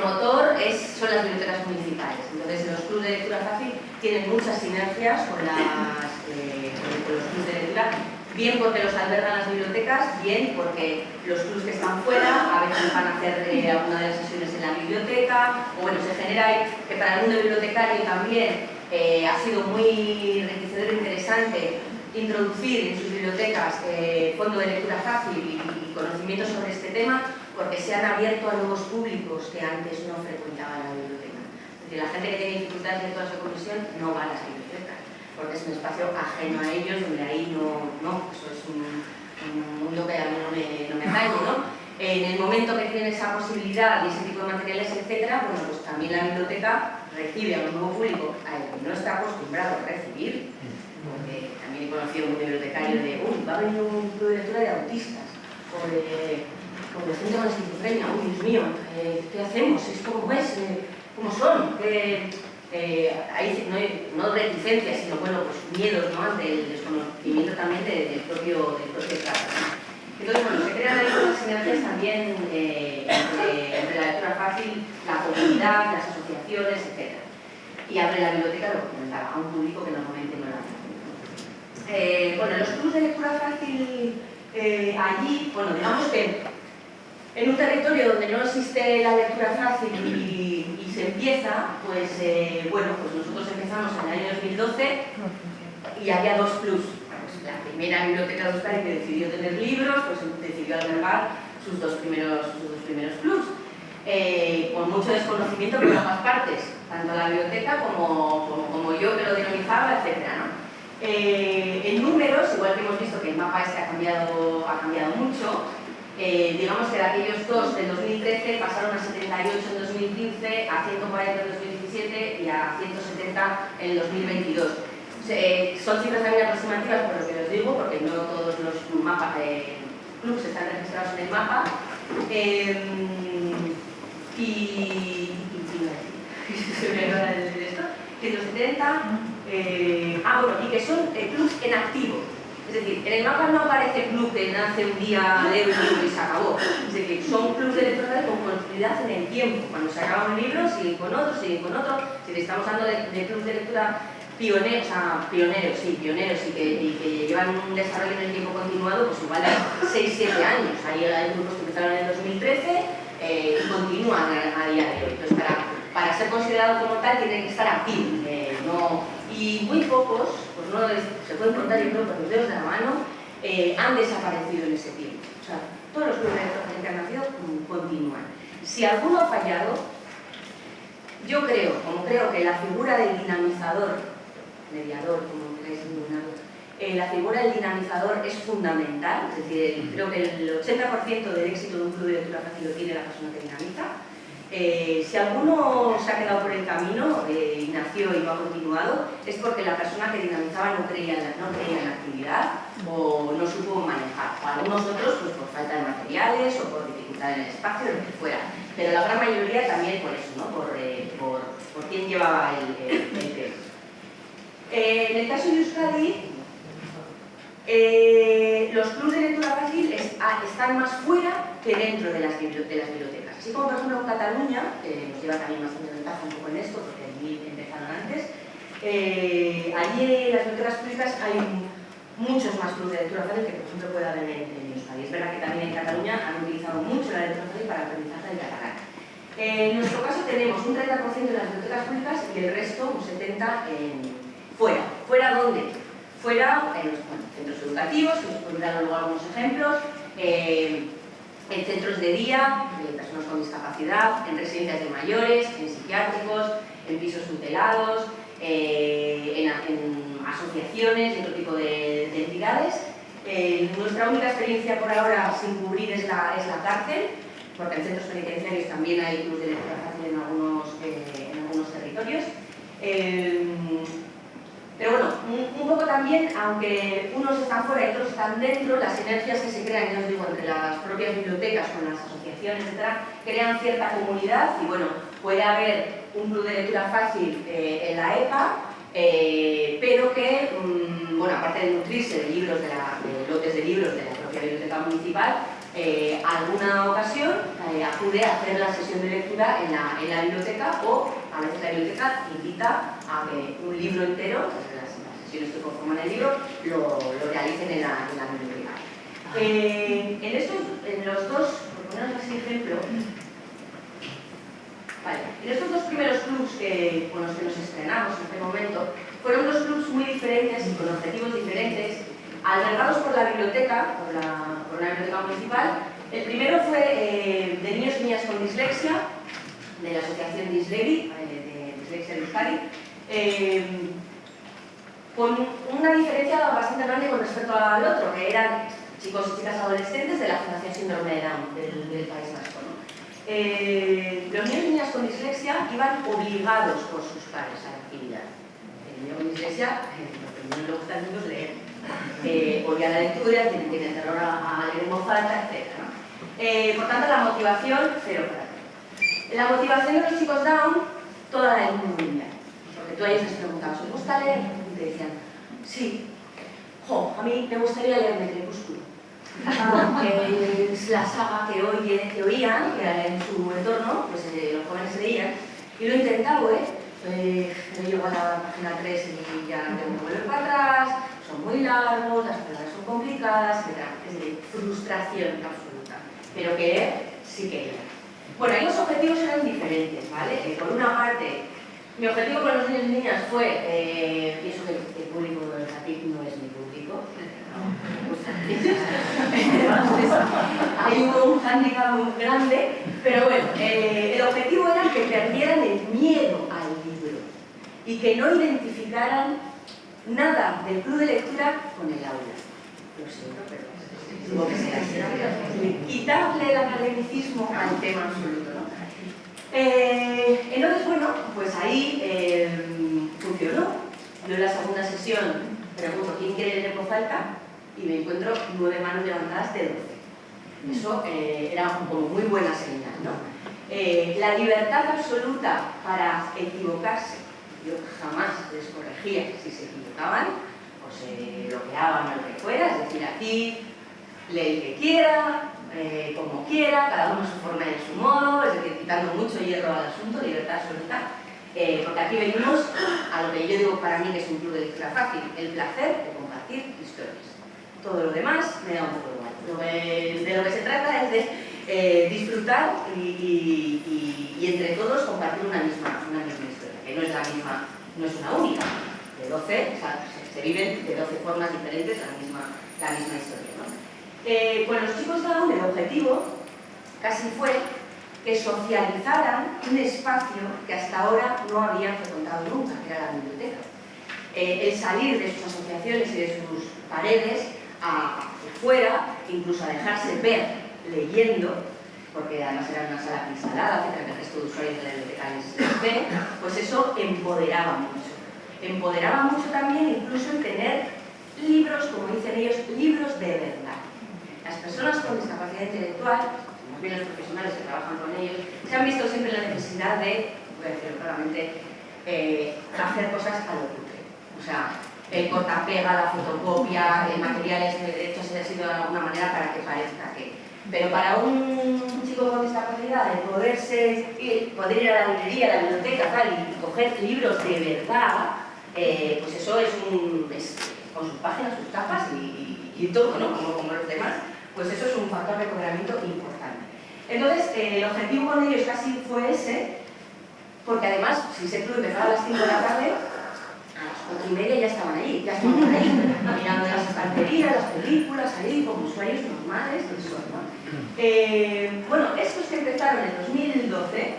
Speaker 2: motor son las bibliotecas municipales. Entonces, los clubes de lectura fácil tienen muchas sinergias con los clubes de lectura, bien porque los albergan las bibliotecas, bien porque los clubes que están fuera a veces van a hacer alguna de las sesiones en la biblioteca, o bueno, se genera ahí que para el mundo bibliotecario también ha sido muy enriquecedor e interesante introducir en sus bibliotecas fondo de lectura fácil y conocimiento sobre este tema, porque se han abierto a nuevos públicos que antes no frecuentaban la biblioteca. Es decir, la gente que tiene dificultades de toda su comprensión no va a las bibliotecas, porque es un espacio ajeno a ellos, donde ahí eso es un mundo que a mí no me atañe, ¿no? En el momento que tienen esa posibilidad y ese tipo de materiales, etcétera, bueno, pues también la biblioteca recibe a un nuevo público al que no está acostumbrado a recibir, porque también he conocido un bibliotecario de va a venir un club de lectura de autistas, o de gente con esquizofrenia, Dios mío, ¿qué hacemos? ¿Esto cómo es? ¿Cómo son? Ahí no reticencia, sino bueno, pues miedos, ¿no? Ante el desconocimiento también del propio trato, ¿no? Entonces, bueno, se crean ahí unas sinergias también entre la lectura fácil, la comunidad, las asociaciones, etc. Y abre la biblioteca, lo que comentaba, a un público que normalmente no la hace. Bueno, los clubes de lectura fácil allí, bueno, digamos que en un territorio donde no existe la lectura fácil y se empieza, pues bueno, pues nosotros empezamos en el año 2012 y había dos clubs. Pues la primera biblioteca de Euskadi que decidió tener libros, pues decidió albergar sus dos primeros clubs. Con mucho desconocimiento por ambas partes, tanto la biblioteca como yo que lo dinamizaba, etc., ¿no? En números, igual que hemos visto que el mapa ha cambiado mucho, digamos que de aquellos dos del 2013 pasaron a 78 en 2015, a 140 en 2017 y a 170 en 2022. Son cifras también aproximativas, por lo que os digo, porque no todos los mapas de clubs están registrados en el mapa. Se me va esto. 170. Y que son clubs en activo. Es decir, en el mapa no aparece club que nace un día de un libro y se acabó. Es decir, son clubs de lectura con continuidad en el tiempo. Cuando se acaba un libro, siguen con otro. Si estamos hablando de clubs de lectura pioneros y que llevan un desarrollo en el tiempo continuado, pues igual de 6-7 años. Ahí hay grupos que empezaron en el 2013 y continúan a día de hoy. Entonces, para ser considerado como tal, tiene que estar activo. Y muy pocos, pues no se pueden contar, yo creo, con los dedos de la mano, han desaparecido en ese tiempo. O sea, todos los clubes de lectura que han nacido continúan. Si alguno ha fallado, yo creo que la figura del dinamizador, mediador, como queráis denominarlo, la figura del dinamizador es fundamental. Es decir, creo que el 80% del éxito de un club de lectura fácil lo tiene la persona que dinamiza. Si alguno se ha quedado por el camino y nació y no ha continuado, es porque la persona que dinamizaba no creía en la actividad o no supo manejar. O algunos otros, pues por falta de materiales o por dificultad en el espacio, lo que fuera. Pero la gran mayoría también por eso, ¿no? Por quién llevaba el peso. En el caso de Euskadi, los clubes de lectura fácil están más fuera que dentro de las bibliotecas. Así como, por ejemplo, en Cataluña, que nos lleva también bastante ventaja un poco en esto, porque allí empezaron antes, allí en las bibliotecas públicas hay muchos más clubes de lectura fácil que, por ejemplo, puede haber en Euskadi. Es verdad que también en Cataluña han utilizado mucho la lectura fácil para aprendizaje del catalán. En nuestro caso tenemos un 30% en las bibliotecas públicas y el resto, un 70% fuera. ¿Fuera dónde? Fuera en los centros educativos, que os puedo dar luego algunos ejemplos, en centros de día, de personas con discapacidad, en residencias de mayores, en psiquiátricos, en pisos tutelados, en asociaciones y otro tipo de entidades. Nuestra única experiencia por ahora sin cubrir es la cárcel, porque en centros penitenciarios también hay clubes de lectura fácil en algunos territorios. Pero bueno, un poco también, aunque unos están fuera y otros están dentro, las sinergias que se crean, ya os digo, entre las propias bibliotecas, con las asociaciones, etcétera, crean cierta comunidad y bueno, puede haber un club de lectura fácil en la EPA, pero que, bueno, aparte de nutrirse de libros, de lotes de libros de la propia biblioteca municipal, alguna ocasión acude a hacer la sesión de lectura en la biblioteca, o a veces la biblioteca invita a que un libro entero, las sesiones que conforman el libro, lo realicen en la biblioteca. En los dos, por poneros así ejemplo, vale, en estos dos primeros clubs con los que nos estrenamos en este momento, fueron dos clubs muy diferentes y con objetivos diferentes, albergados por la biblioteca, por una biblioteca municipal. El primero fue de niños y niñas con dislexia, de la asociación Dislegui, de Dislexia de Euskadi, con una diferencia bastante grande con respecto al otro, que eran chicos y chicas adolescentes de la Fundación Síndrome de Down del País Vasco, ¿no? Los niños y niñas con dislexia iban obligados por sus padres a la actividad. El niño con dislexia, lo que no le gusta al niño es leer, odia la lectura, tiene terror a leer en voz alta, etc., ¿no? Por tanto, la motivación, cero para ti. La motivación de los chicos Down, toda la del mundo mundial. Porque tú a ellos les preguntabas, ¿os gusta leer? Y te decían, sí. Jo, a mí me gustaría leerme Crepúsculo. Es la saga que oían, que en su entorno, pues los jóvenes leían, y lo he intentado, me llego a la página 3 y ya tengo que volver para atrás, son muy largos, las palabras son complicadas, etc. Es decir, frustración absoluta, pero querer sí quería. Bueno, ahí los objetivos eran diferentes, ¿vale? Por una parte, mi objetivo con los niños y niñas fue, pienso que el público de Zapic no es mi público, hay un hándicap muy grande, pero bueno, el objetivo era que perdieran el miedo al libro y que no identificaran nada del club de lectura con el aula. Lo siento, pero tuvo que ser así. Quitarle el academicismo al tema absoluto, ¿no? Entonces, bueno, pues ahí funcionó. Yo en la segunda sesión pregunto quién quiere leer en voz alta y me encuentro 9 manos levantadas de 12. Eso era como muy buena señal, ¿no? La libertad absoluta para equivocarse. Yo jamás les corregía si se equivocaban o se bloqueaban o lo que fuera, es decir, aquí lee el que quiera, como quiera, cada uno a su forma y a su modo, es decir, quitando mucho hierro al asunto, libertad absoluta, porque aquí venimos a lo que yo digo para mí que es un club de lectura fácil, el placer de compartir historias. Todo lo demás me da un poco igual. De lo que se trata es de disfrutar y entre todos compartir una misma historia, que no es la misma, no es una única. De 12, o sea, se viven de 12 formas diferentes la misma historia, ¿no? Con los chicos Down, el objetivo casi fue que socializaran un espacio que hasta ahora no habían frecuentado nunca, que era la biblioteca. El salir de sus asociaciones y de sus paredes fuera, incluso a dejarse ver leyendo, porque además era una sala cristalada, etcétera, que el resto de usuarios de la biblioteca les ve, pues eso empoderaba mucho. Empoderaba mucho también incluso en tener libros, como dicen ellos, libros de verdad. Las personas con discapacidad intelectual, más bien los profesionales que trabajan con ellos, se han visto siempre la necesidad de, voy a decirlo claramente, hacer cosas a lo cutre. O sea, el corta-pega, la fotocopia, el materiales hechos ha sido de alguna manera para que parezca que Pero para un chico con discapacidad, el poder ir a la librería, a la biblioteca, tal, y coger libros de verdad, pues eso es con sus páginas, sus tapas y todo, ¿no? Como los demás, pues eso es un factor de empoderamiento importante. Entonces, el objetivo con ellos casi fue ese, porque además, si ese club empezaba a las 5 de la tarde, a las 4:30 ya estaban ahí, mirando las estanterías, las películas, ahí como usuarios normales del sol, ¿no? Bueno, estos que empezaron en 2012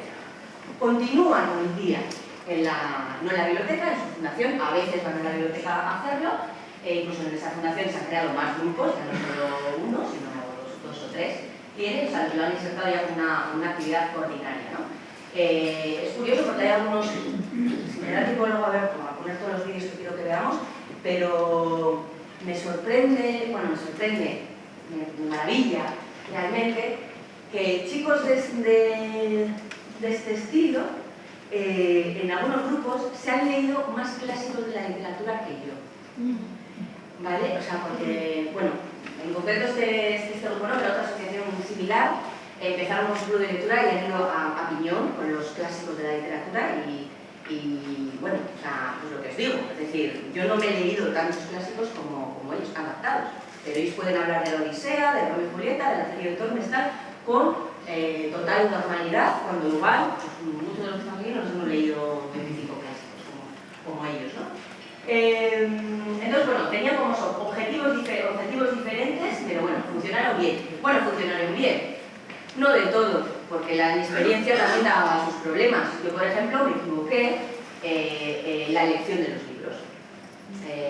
Speaker 2: continúan hoy día, no en la biblioteca, en su fundación, a veces van a la biblioteca a hacerlo, incluso en esa fundación se han creado más grupos, ya no solo uno, sino dos o tres, o sea, lo han insertado ya como una actividad ordinaria, ¿no? Es curioso porque hay algunos, si me da tiempo luego a poner todos los vídeos que quiero que veamos, pero me sorprende, me maravilla realmente que chicos de este estilo, en algunos grupos, se han leído más clásicos de la literatura que yo. ¿Vale? O sea, porque, bueno, en concreto este grupo no, pero otra asociación similar, empezaron un club de lectura y han ido a piñón con los clásicos de la literatura y bueno, o sea, pues lo que os digo, es decir, yo no me he leído tantos clásicos como ellos, adaptados, pero ellos pueden hablar de la Odisea, de Romeo y Julieta, de la serie de Tormes, tal, con total normalidad, cuando igual, pues, muchos de los que estamos aquí nos hemos leído 25 clásicos como ellos, ¿no? Entonces, bueno, tenían como objetivos diferentes, pero bueno, funcionaron bien. Bueno, funcionaron bien. No de todo, porque la inexperiencia también daba sus problemas. Yo, por ejemplo, me equivoqué en la elección de los libros.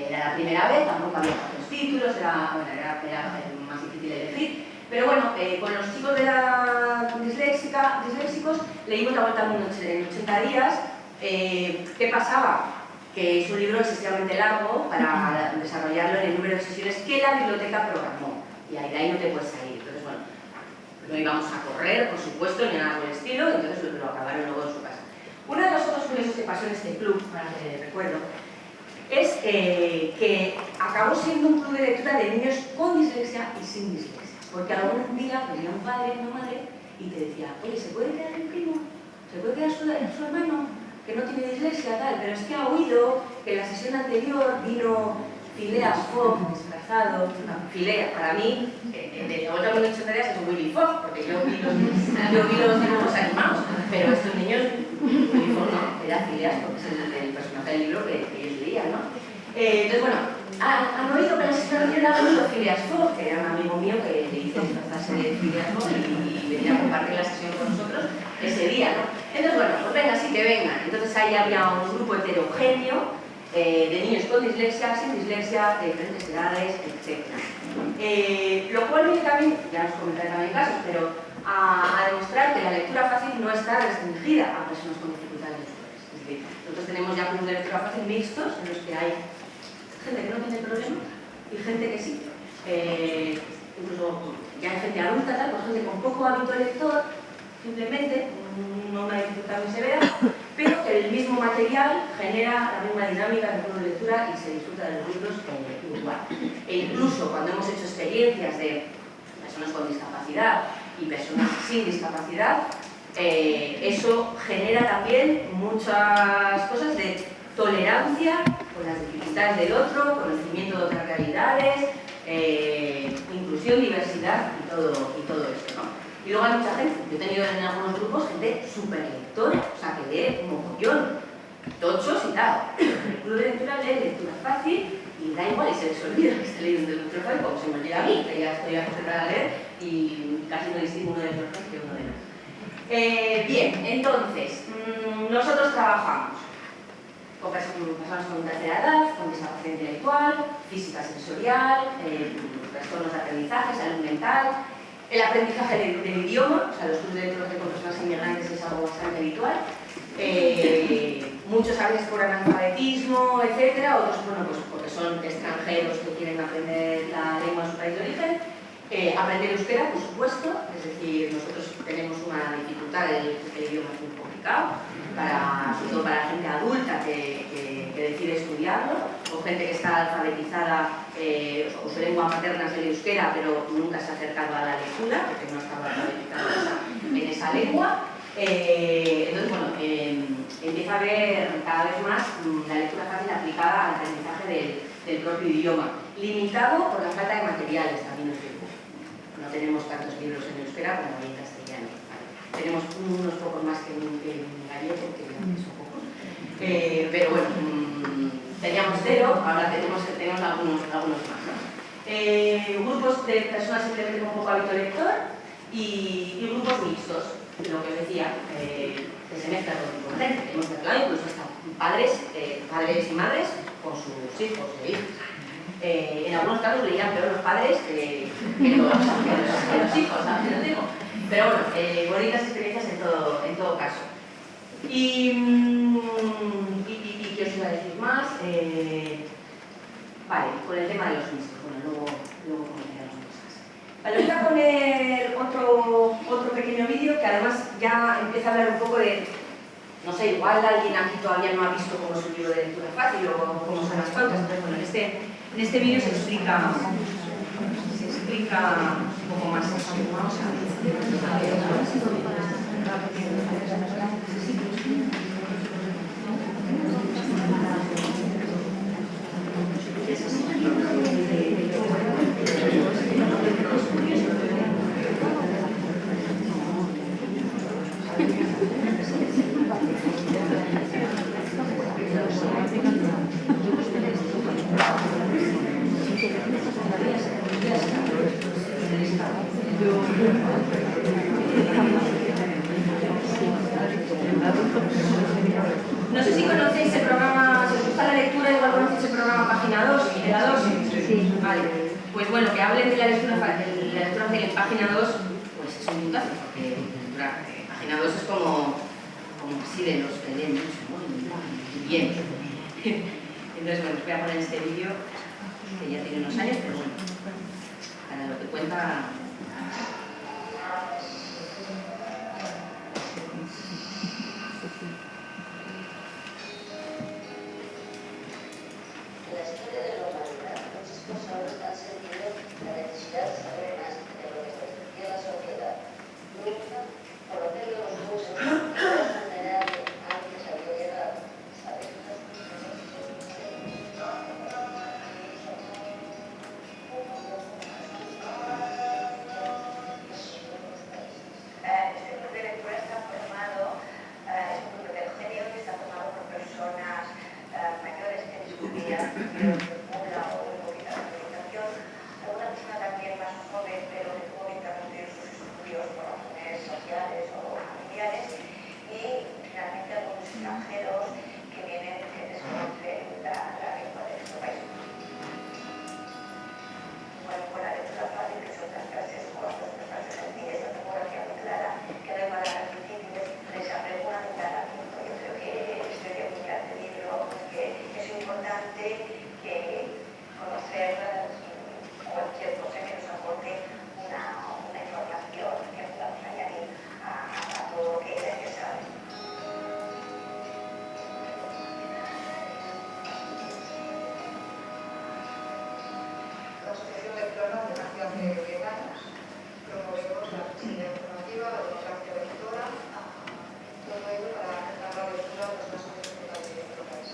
Speaker 2: Era la primera vez, tampoco había tantos títulos, era más difícil elegir. Pero bueno, con los chicos de la disléxicos leímos La Vuelta al Mundo en 80 días. ¿Qué pasaba? Que es un libro excesivamente largo para desarrollarlo en el número de sesiones que la biblioteca programó. Y de ahí no te puedes salir. Entonces, bueno, no íbamos a correr, por supuesto, ni nada por el estilo, entonces lo acabaron luego en su casa. Uno de los otros curiosos que pasó en este club, ahora que recuerdo, es que acabó siendo un club de lectura de niños con dislexia y sin dislexia. Porque algún día venía un padre o una madre y te decía, oye, ¿se puede quedar el primo? ¿Se puede quedar su hermano? Que no tiene dislexia, tal, pero es que ha oído que en la sesión anterior vino Phileas Fogg disfrazado. Phileas, para mí, de La Vuelta al Mundo en 80 días es un Willy Fogg, porque yo vi los dibujos animados, pero estos niños, Willy Fogg no, era Phileas, porque es el personaje del libro que ellos leían, ¿no? Entonces, bueno, han oído que en la sesión anterior ha venido Phileas Fogg, que era un amigo mío que le hice disfrazarse de Phileas Fogg y venía a compartir la sesión con nosotros ese día, ¿no? Entonces, bueno, pues venga, sí que vengan. Entonces ahí había un grupo heterogéneo de niños con dislexia, sin dislexia, de diferentes edades, etc. Lo cual viene también, ya os comentaré también casos, pero a demostrar que la lectura fácil no está restringida a personas con dificultades lectoras. Es decir, nosotros tenemos ya grupos de lectura fácil mixtos en los que hay gente que no tiene problemas y gente que sí. Incluso ya hay gente adulta, tal, pues gente con poco hábito lector, simplemente, no una dificultad muy severa, pero que el mismo material genera la misma dinámica de juego de lectura y se disfruta de los libros igual. E incluso cuando hemos hecho experiencias de personas con discapacidad y personas sin discapacidad, eso genera también muchas cosas de tolerancia con las dificultades del otro, conocimiento de otras realidades, inclusión, diversidad y todo esto, ¿no? Y luego hay mucha gente, yo he tenido en algunos grupos gente súper lectora, o sea, que lee mogollón, tochos y tal. El club de lectura lee lectura fácil y da igual y se les olvida que esté leyendo lectura fácil, como se me olvida a mí, que ya estoy acostumbrada a leer y casi no distingo uno de los otros que uno de los. Bien, entonces, nosotros trabajamos con personas con tercera edad, con discapacidad intelectual, física sensorial, trastornos de aprendizaje, salud mental. El aprendizaje del idioma, o sea, los clubes de lectura con personas inmigrantes es algo bastante habitual. Muchos a veces por analfabetismo, etcétera, otros, bueno, pues porque son extranjeros que quieren aprender la lengua de su país de origen. Aprender euskera, por supuesto, es decir, nosotros tenemos una dificultad, el idioma es muy complicado, sobre todo para gente adulta que decide estudiarlo, o gente que está alfabetizada o su lengua materna es el euskera, pero nunca se ha acercado a la lectura, porque no estaba alfabetizada en esa lengua. Entonces, bueno, empieza a haber cada vez más la lectura fácil aplicada al aprendizaje del propio idioma, limitado por la falta de materiales, también os digo. No tenemos tantos libros en euskera como en castellano. Tenemos unos pocos más que en gallego, que son pocos. Pero bueno, teníamos 0, ahora tenemos algunos más, ¿no? Grupos de personas simplemente con poco hábito lector y grupos mixtos, lo que os decía, que se mezcla todo tipo de gente. Hemos mezclado incluso hasta padres y madres con sus hijos e hijas. En algunos casos leían peor los padres que los hijos, ¿sabes? Lo digo. Pero bueno, bonitas experiencias en todo caso. ¿Y qué os iba a decir más? Vale, con el tema de los mixtos. Bueno, luego comentaré las cosas. Vale, os voy a poner otro pequeño vídeo que además ya empieza a hablar un poco de, no sé, igual alguien aquí todavía no ha visto cómo es un libro de lectura fácil o cómo son las pautas. Entonces, bueno, en este vídeo se explica un poco más. Vamos a ver. No sé si conocéis el programa, si os gusta la lectura, igual conocéis el programa Página 2, de la 2. Sí. Vale. Pues bueno, que hablen de la lectura fácil en Página 2, pues es un puntazo, porque Página 2 es como así de los que leen mucho, ¿no? Y bien. Entonces, bueno, os voy a poner este vídeo, que ya tiene unos años, pero bueno, para lo que cuenta.
Speaker 3: La historia de la humanidad, muchos pensadores han sentido la necesidad de saber más de lo que ofrecía la sociedad. Nunca, por lo que los muchos, era vulnerable antes había llegado. ¿Sabes? Este grupo de lectura está formado, es un grupo heterogéneo que está formado por personas mayores que discutían libros de fórmula o un poquito de actualización, una persona también más joven pero que tuvo que interrumpir sus estudios por razones sociales o familiares, y finalmente algunos extranjeros que vienen que desconocen la lengua de nuestro país. Bueno, con la lectura fácil, que son las frases cortas, las frases sencillas, la topografía muy clara, que no hay palabras difíciles, les apregó una entrenamiento. Yo creo que este libro, que es importante que conocer cualquier cosa que nos aporte una información que podamos añadir a todo lo que ya se sabe. La Asociación Lectora de hace 10 años promovemos la accesibilidad informativa, la democracia lectora, todo ello para acercar la lectura a los más importantes de nuestro país.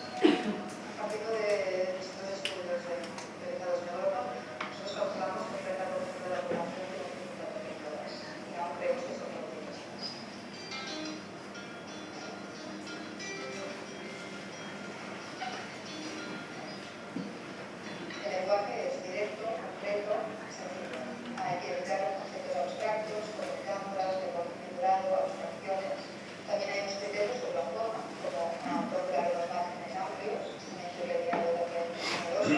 Speaker 3: Partiendo de distintos estudios realizados en Europa, nosotros calculamos que el 30% de la población tiene dificultad de lectoras, y aún creemos que son optimistas. El lenguaje es directo, concreto, sencillo. Hay que evitar los conceptos abstractos, con metáforas, lenguaje figurado, abstracciones. También hay unos criterios sobre la forma, como procurar los márgenes amplios, sin interioridad de lo que es numeroso.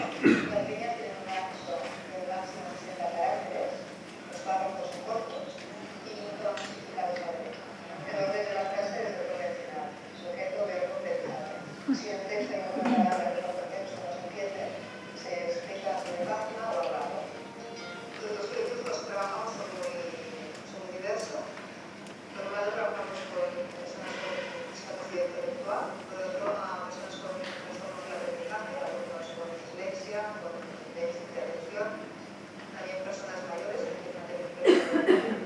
Speaker 3: Las líneas tienen un ancho de máximo 60 caracteres, los párrafos son cortos y no significados a la letra. El orden de la frase es el convencional, sujeto, verbo, predicado. Si el texto hay una palabra que no contexto no se entiende, se explica sobre página o al lado. Los proyectos los trabajamos son muy diversos. Por un lado trabajamos con personas con discapacidad intelectual
Speaker 4: virtual, por otro a personas con trastornos de aprendizaje, alumnos con dislexia, con déficit de atención, también personas mayores que tienen dificultades,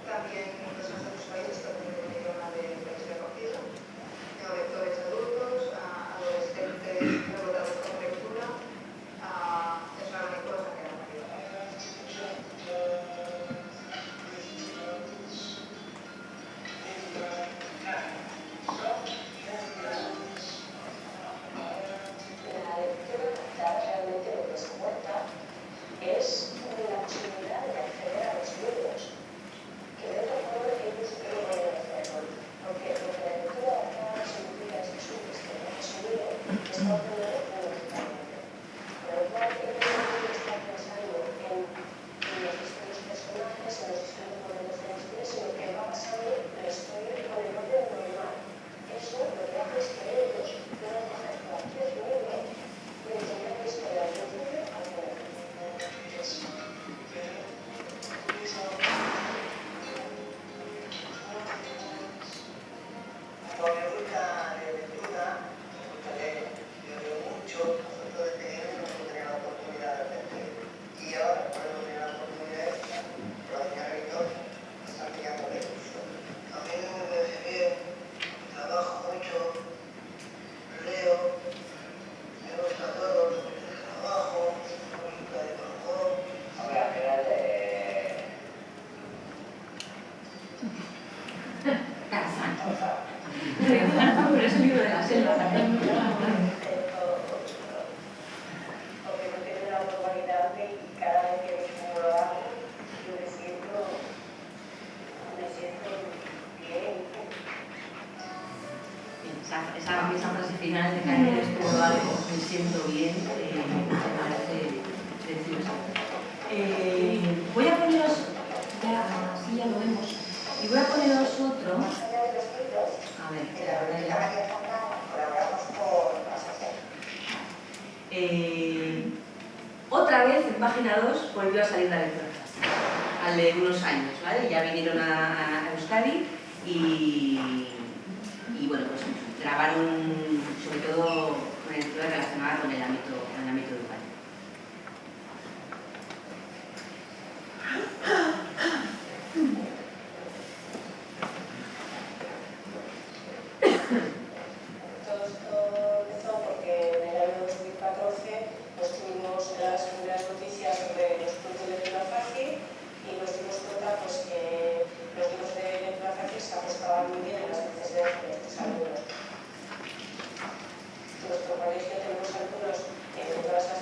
Speaker 4: también personas de otros países que tienen un idioma de dislexia cogida, neolectores adultos, adolescentes rebotados con lectura, es una única cosa que no hay.
Speaker 3: La lectura realmente lo que se cuenta es la posibilidad de acceder a los libros, que de otra forma ellos no pueden hacerlo. Porque lo que la lectura adaptada significa es que es un libro que está ordenado cronológicamente. Con lo cual, ellos no están pensando en los distintos personajes, en los distintos momentos de la historia, sino que va pasando la historia con el orden normal. Eso lo que hace es que ellos puedan coger cualquier libro y entender la historia del principio al final.
Speaker 5: Cuando me gusta de lectura, me gusta leer. Yo leo mucho, nosotros de pequeño no teníamos la oportunidad de aprender. Y ahora, cuando tengo la oportunidad, por la mañana y todo, están pillando libros. A mí me parece bien, trabajo mucho, leo, me gusta todo, trabajo, música de color. Hombre, al final
Speaker 2: Por eso el libro de la selva también.
Speaker 3: Porque no tiene la normalidad y cada vez que lo hago, yo me siento bien.
Speaker 2: Esa frase final de que ayer estuvo algo, me siento bien, me parece preciosa. Voy a poneros, así ya lo vemos, y voy a poneros otro. A ver, otra vez en página 2 volvió a salir la lectura al de unos años, ¿vale? Ya vinieron a Euskadi y bueno, pues grabaron sobre todo una lectura relacionada con el ámbito educativo.
Speaker 3: Todo esto empezó porque en el año 2014 pues tuvimos las primeras noticias sobre los puntos de lectura fácil y nos dimos cuenta pues, que los libros de lectura fácil se ajustaban muy bien en las necesidades de nuestros alumnos. En nuestro colegio tenemos alumnos de todas las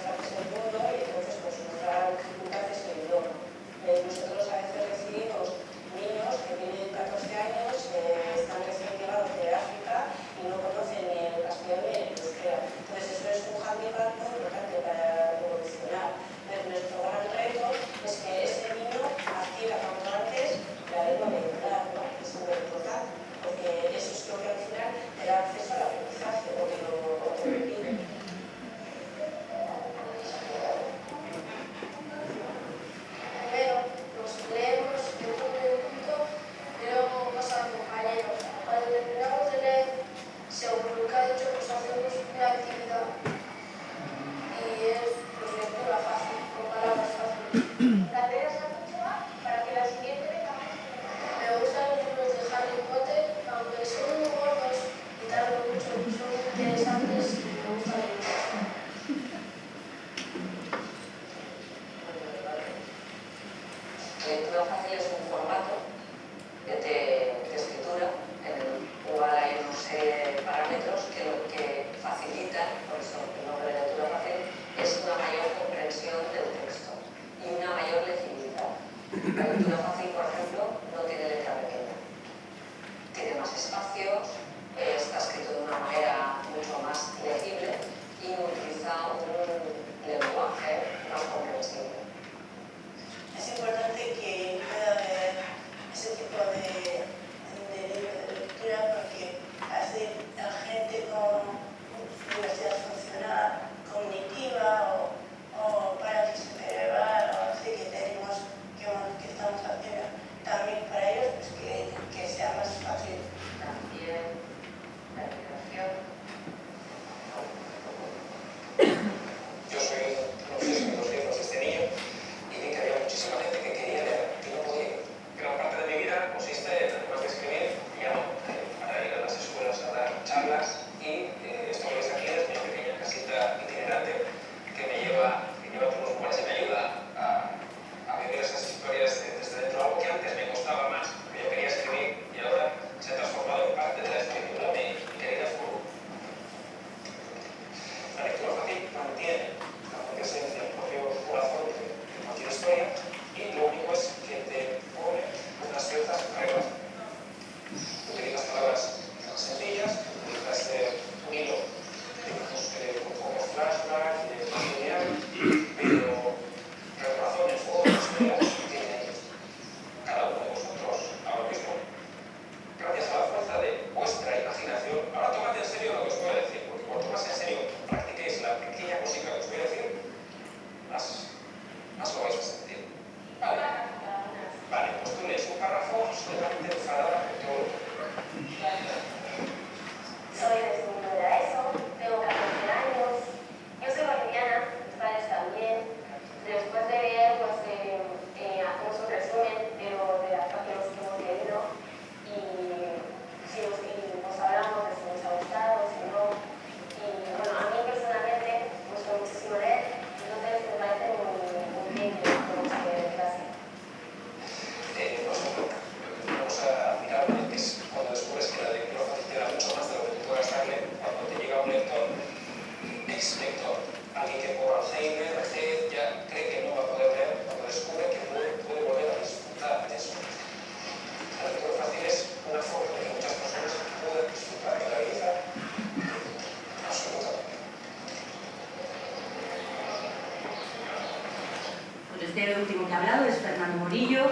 Speaker 2: este último que ha hablado es Fernando Morillo,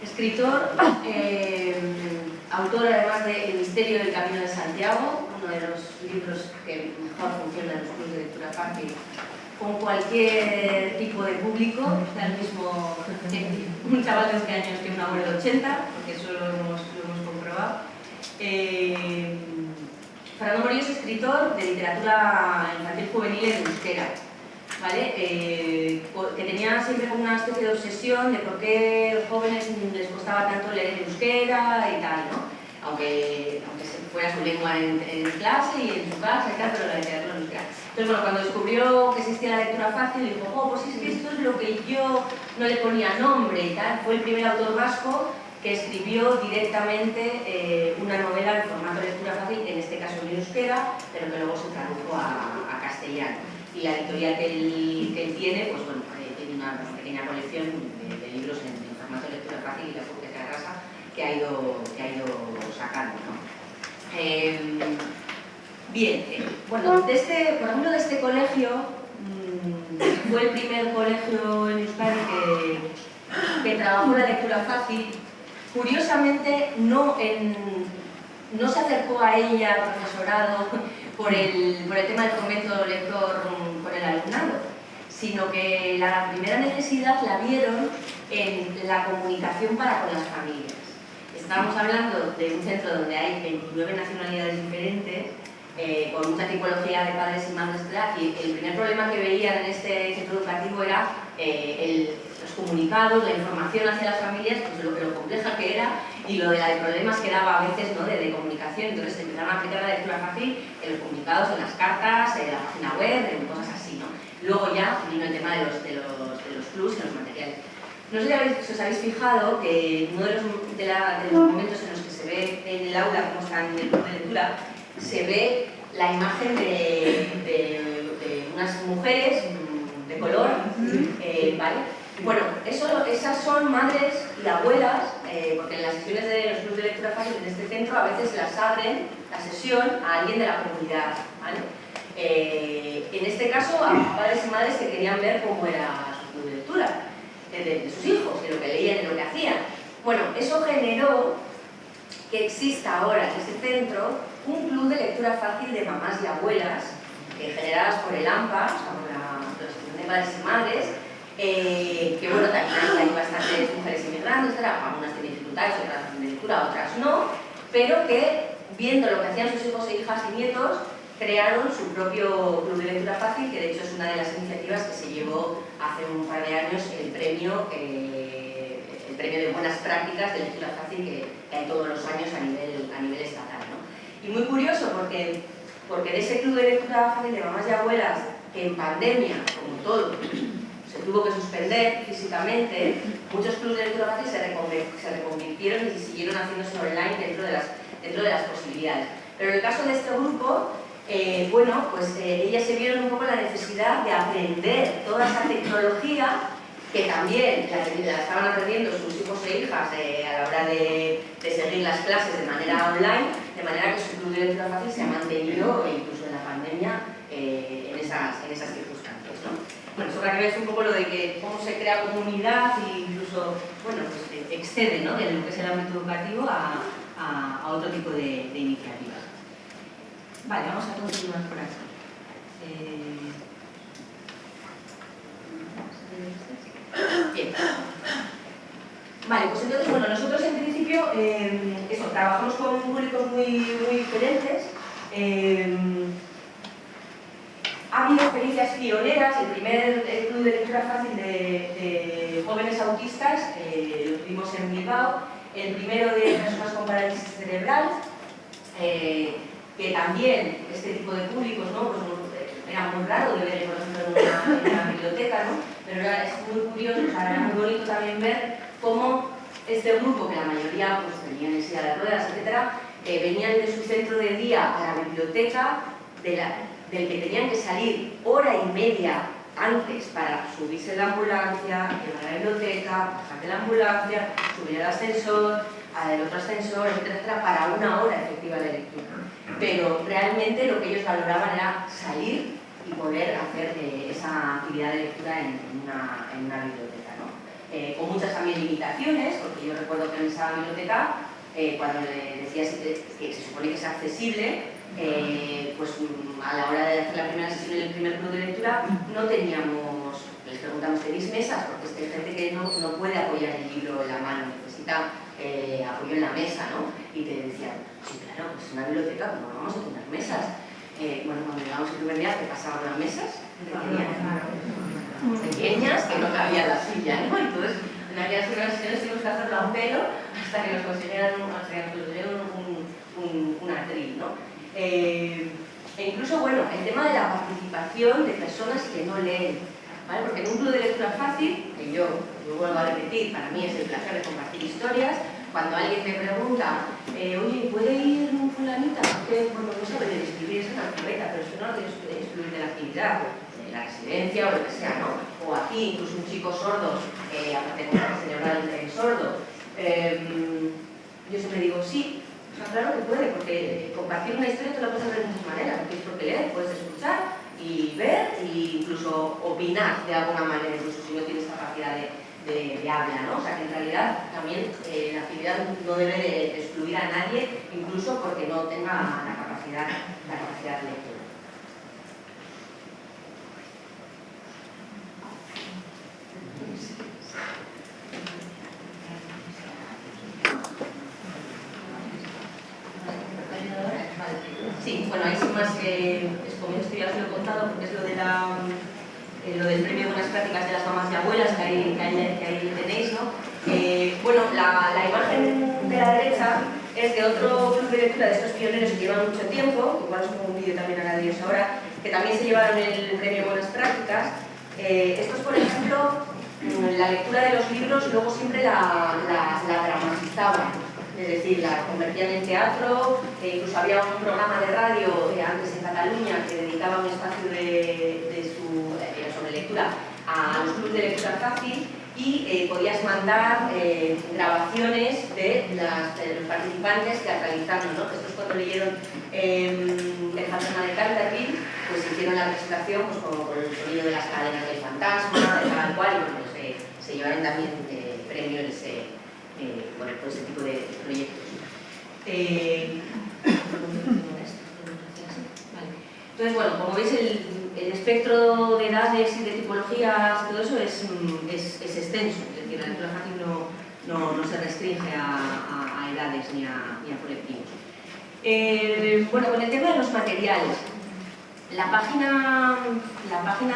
Speaker 2: escritor, autor además de El misterio del camino de Santiago, uno de los libros que mejor funciona en los clubes de lectura fácil con cualquier tipo de público, da el mismo un chaval de 11 años que un abuelo de 80, porque eso lo hemos comprobado. Fernando Morillo es escritor de literatura infantil juvenil en euskera, ¿vale? Que tenía siempre como una especie de obsesión de por qué a los jóvenes les costaba tanto leer en euskera y tal, ¿no? Aunque fuera su lengua en clase y en su casa y tal, pero la literatura en euskera. Entonces, bueno, cuando descubrió que existía la lectura fácil, dijo, oh, pues es que esto es lo que yo no le ponía nombre y tal. Fue el primer autor vasco que escribió directamente una novela en formato de lectura fácil, en este caso en euskera, pero que luego se tradujo a castellano. Y la editorial que él tiene, pues bueno, tiene una pequeña colección de libros en formato de lectura fácil y la Furqueta de Rasa que ha ido sacando, ¿no? Bien, bueno, por ejemplo, de este colegio, fue el primer colegio en Euskadi que trabajó la lectura fácil. Curiosamente, no se acercó a ella al profesorado por el tema del fomento lector con el alumnado, sino que la primera necesidad la vieron en la comunicación para con las familias. Estábamos hablando de un centro donde hay 29 nacionalidades diferentes, con mucha tipología de padres y madres, y el primer problema que veían en este centro educativo era los comunicados, la información hacia las familias, pues lo compleja que era y lo de los problemas que daba a veces, ¿no?, de comunicación. Entonces empezaron a aplicar la lectura fácil en los comunicados, en las cartas, en la página web, en cosas así, ¿no? Luego ya vino el tema de los plus y los materiales. No sé si os habéis fijado que uno de los momentos en los que se ve en el aula cómo está en el club de lectura, se ve la imagen de unas mujeres de color, ¿vale? Bueno, esas son madres y abuelas, porque en las sesiones de los clubes de lectura fácil en este centro a veces las abren la sesión a alguien de la comunidad, ¿vale? En este caso a padres y madres que querían ver cómo era su club de lectura, de sus hijos, de lo que leían, de lo que hacían. Bueno, eso generó que exista ahora en este centro un club de lectura fácil de mamás y abuelas, generadas por el AMPA, o sea, por la Asociación de Padres y Madres, que bueno, también hay bastantes mujeres inmigrantes, algunas tienen dificultades, otras de lectura, otras no, pero que, viendo lo que hacían sus hijos e hijas y nietos, crearon su propio club de lectura fácil, que de hecho es una de las iniciativas que se llevó hace un par de años el premio de buenas prácticas de lectura fácil que hay todos los años a nivel estatal, ¿no? Y muy curioso porque de ese club de lectura fácil de mamás y abuelas, que en pandemia, como todo, se tuvo que suspender físicamente, muchos clubes de lectura fácil se reconvirtieron y siguieron haciéndose online dentro de las posibilidades. Pero en el caso de este grupo, bueno, pues ellas se vieron un poco la necesidad de aprender toda esa tecnología que también la estaban aprendiendo sus hijos e hijas a la hora de seguir las clases de manera online, de manera que su club de lectura fácil se ha mantenido incluso en la pandemia en esas circunstancias, ¿no? Bueno, eso para que veáis un poco lo de que cómo se crea comunidad e incluso, bueno, pues excede, ¿no?, de lo que es el ámbito educativo a otro tipo de iniciativas. Vale, vamos a continuar por aquí. Bien. Vale, pues entonces, bueno, nosotros en principio trabajamos con públicos muy diferentes. Ha habido experiencias pioneras. El primer club de lectura fácil de jóvenes autistas lo tuvimos en Bilbao, el primero de personas con parálisis cerebral, que también este tipo de públicos, ¿no?, pues, era muy raro de ver, por ejemplo, en una biblioteca, ¿no?, pero es muy curioso, o sea, era muy bonito también ver cómo este grupo, que la mayoría pues venían en silla de ruedas, etcétera, venían de su centro de día a la biblioteca del que tenían que salir hora y media antes para subirse en la ambulancia, llegar a la biblioteca, bajar de la ambulancia, subir al ascensor, al otro ascensor, etcétera, para una hora efectiva de lectura. Pero realmente lo que ellos valoraban era salir y poder hacer esa actividad de lectura en una biblioteca, ¿no? con muchas también limitaciones, porque yo recuerdo que en esa biblioteca, cuando le decías que se supone que es accesible, pues a la hora de hacer la primera sesión en el primer club de lectura no teníamos, les preguntamos, ¿tenéis mesas? Porque es que hay gente que no puede apoyar el libro en la mano, necesita apoyo en la mesa, ¿no? Y te decían, sí, claro, pues en una biblioteca pues no vamos a tener mesas. Bueno, cuando llegamos el primer día te pasaban las mesas pequeñas que no cabía la silla, ¿no? Entonces, en aquellas ocasiones tuvimos que hacerlo a un pelo hasta que nos consiguieran un atril, ¿no? E incluso, bueno, el tema de la participación de personas que no leen, ¿vale? Porque en un club de lectura fácil, que yo vuelvo a repetir, para mí es el placer de compartir historias. Cuando alguien me pregunta, oye, ¿puede ir fulanita? Porque, bueno, no sabe de escribir, es analfabeta, pero eso no lo tienes que excluir de la actividad, de la residencia o lo que sea, ¿no? O aquí, incluso un chico sordo, aparte de un cerebral sordo. Yo siempre digo, sí, o sea, claro que puede, porque compartir una historia tú la puedes hacer de muchas maneras. No tienes por qué leer, puedes escuchar y ver e incluso opinar de alguna manera, incluso si no tienes capacidad de habla, ¿no? O sea que en realidad también la actividad no debe de excluir a nadie, incluso porque no tenga la capacidad de lectura. Sí, bueno, ahí sin más, como esto ya os lo he contado, porque es lo del premio Buenas Prácticas de las Mamás y Abuelas, que ahí tenéis, ¿no? Bueno, la imagen de la derecha es de otro club de lectura de estos pioneros que llevan mucho tiempo, igual os pongo un vídeo también a de ellos ahora, que también se llevaron el premio Buenas Prácticas. Estos, por ejemplo, la lectura de los libros luego siempre la dramatizaban. Es decir, la convertían en teatro, incluso había un programa de radio antes en Cataluña que dedicaba un espacio sobre lectura a los clubes de lectura fácil y podías mandar grabaciones de los participantes teatralizando, ¿no? Estos cuando leyeron El fantasma de Canterville, pues hicieron la presentación pues, como con el sonido de las cadenas del fantasma, de tal cual, y bueno, pues, se llevaron también premios por ese tipo de proyectos. Entonces, bueno, como veis, el espectro de edades y de tipologías y todo eso es extenso, es decir, la lectura fácil no se restringe a edades ni a colectivos. Bueno, con el tema de los materiales, la página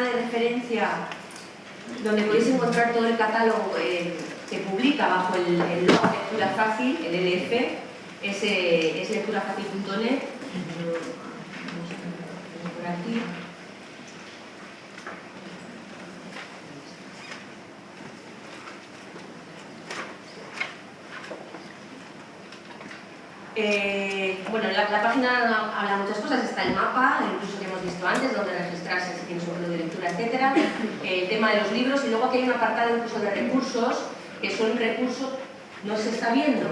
Speaker 2: de referencia donde podéis encontrar todo el catálogo que publica bajo el logo Lectura Fácil, el LF, es lecturafacil.net. Por aquí. Bueno, la página habla muchas cosas, está el mapa, incluso que hemos visto antes, donde registrarse si tienes un club de lectura, etc. El tema de los libros, y luego aquí hay un apartado incluso de recursos, que son recursos... ¿No se está viendo?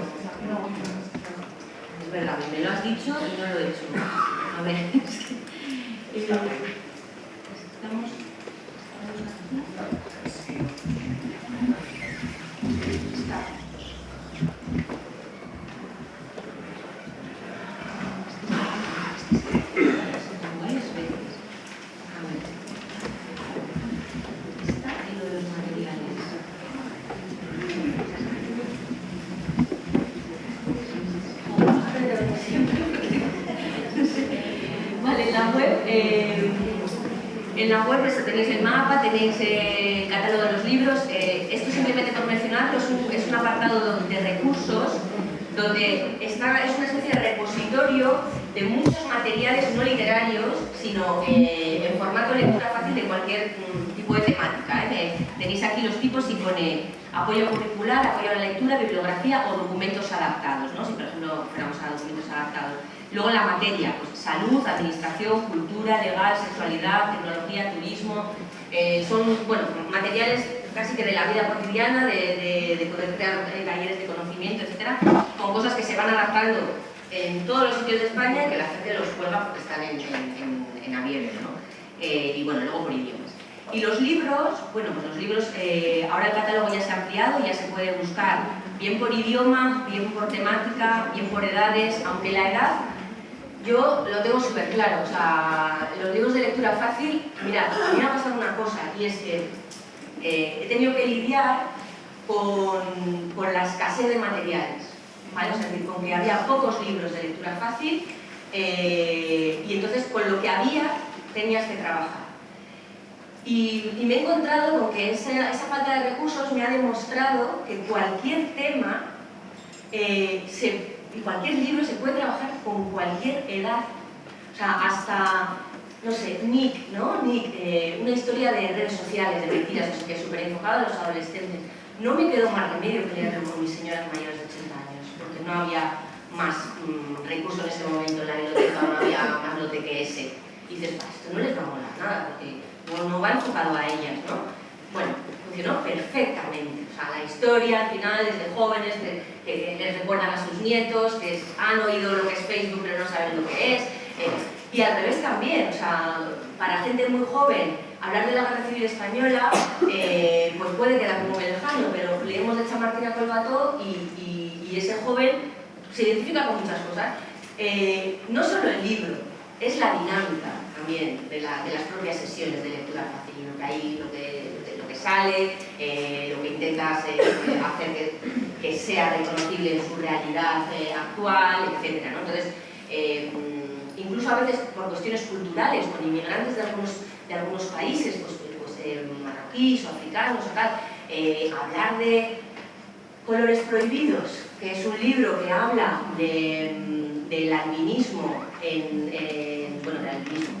Speaker 2: Es verdad, me lo has dicho y no lo he hecho. A ver... Estamos aquí. En la web tenéis el mapa, tenéis el catálogo de los libros. Esto simplemente por mencionarlo es un apartado de recursos donde es una especie de repositorio de muchos materiales no literarios, sino en formato de lectura fácil de cualquier tipo de temática. Tenéis aquí los tipos y pone apoyo curricular, apoyo a la lectura, bibliografía o documentos adaptados, ¿no? Si por ejemplo fuéramos a documentos adaptados. Luego la materia, pues, salud, administración, cultura, legal, sexualidad, tecnología, turismo. Son bueno, materiales casi que de la vida cotidiana, de poder crear talleres de conocimiento, etcétera, con cosas que se van adaptando en todos los sitios de España y que la gente los cuelga porque están en abierto, ¿no? Y bueno, luego por idiomas. Y los libros, bueno, pues los libros, ahora el catálogo ya se ha ampliado, ya se puede buscar bien por idioma, bien por temática, bien por edades, aunque la edad yo lo tengo súper claro. O sea, los libros de lectura fácil, mira, a mí me ha pasado una cosa, y es que he tenido que lidiar con la escasez de materiales, ¿vale? Es decir, con que había pocos libros de lectura fácil y entonces con lo que había tenías que trabajar. Y me he encontrado con que esa falta de recursos me ha demostrado que cualquier tema y cualquier libro se puede trabajar con cualquier edad. O sea, hasta, no sé, Nick, ¿no? Nick, una historia de redes sociales, de mentiras, que es súper enfocada a los adolescentes. No me quedó más remedio que leerlo con mis señoras mayores de 80 años, porque no había más recursos en ese momento en la biblioteca, no había más lote que ese. Y dices, esto no les va a molar nada, porque no va enfocado a ellas, ¿no? Bueno, funcionó perfectamente. O sea, la historia al final, desde jóvenes que les recuerdan a sus nietos, que han oído lo que es Facebook pero no saben lo que es. Y al revés también, o sea, para gente muy joven, hablar de la Guerra Civil Española pues puede quedar como muy lejano, pero leemos de Chamartín a Colbató y ese joven se identifica con muchas cosas. No solo el libro, es la dinámica también de las propias sesiones de lectura fácil, lo que sale, lo que intentas hacer que sea reconocible en su realidad actual, etc., ¿no? Entonces, incluso a veces por cuestiones culturales, con inmigrantes de algunos países, pues marroquíes o africanos o tal, hablar de Colores Prohibidos, que es un libro que habla del albinismo, bueno, del albinismo,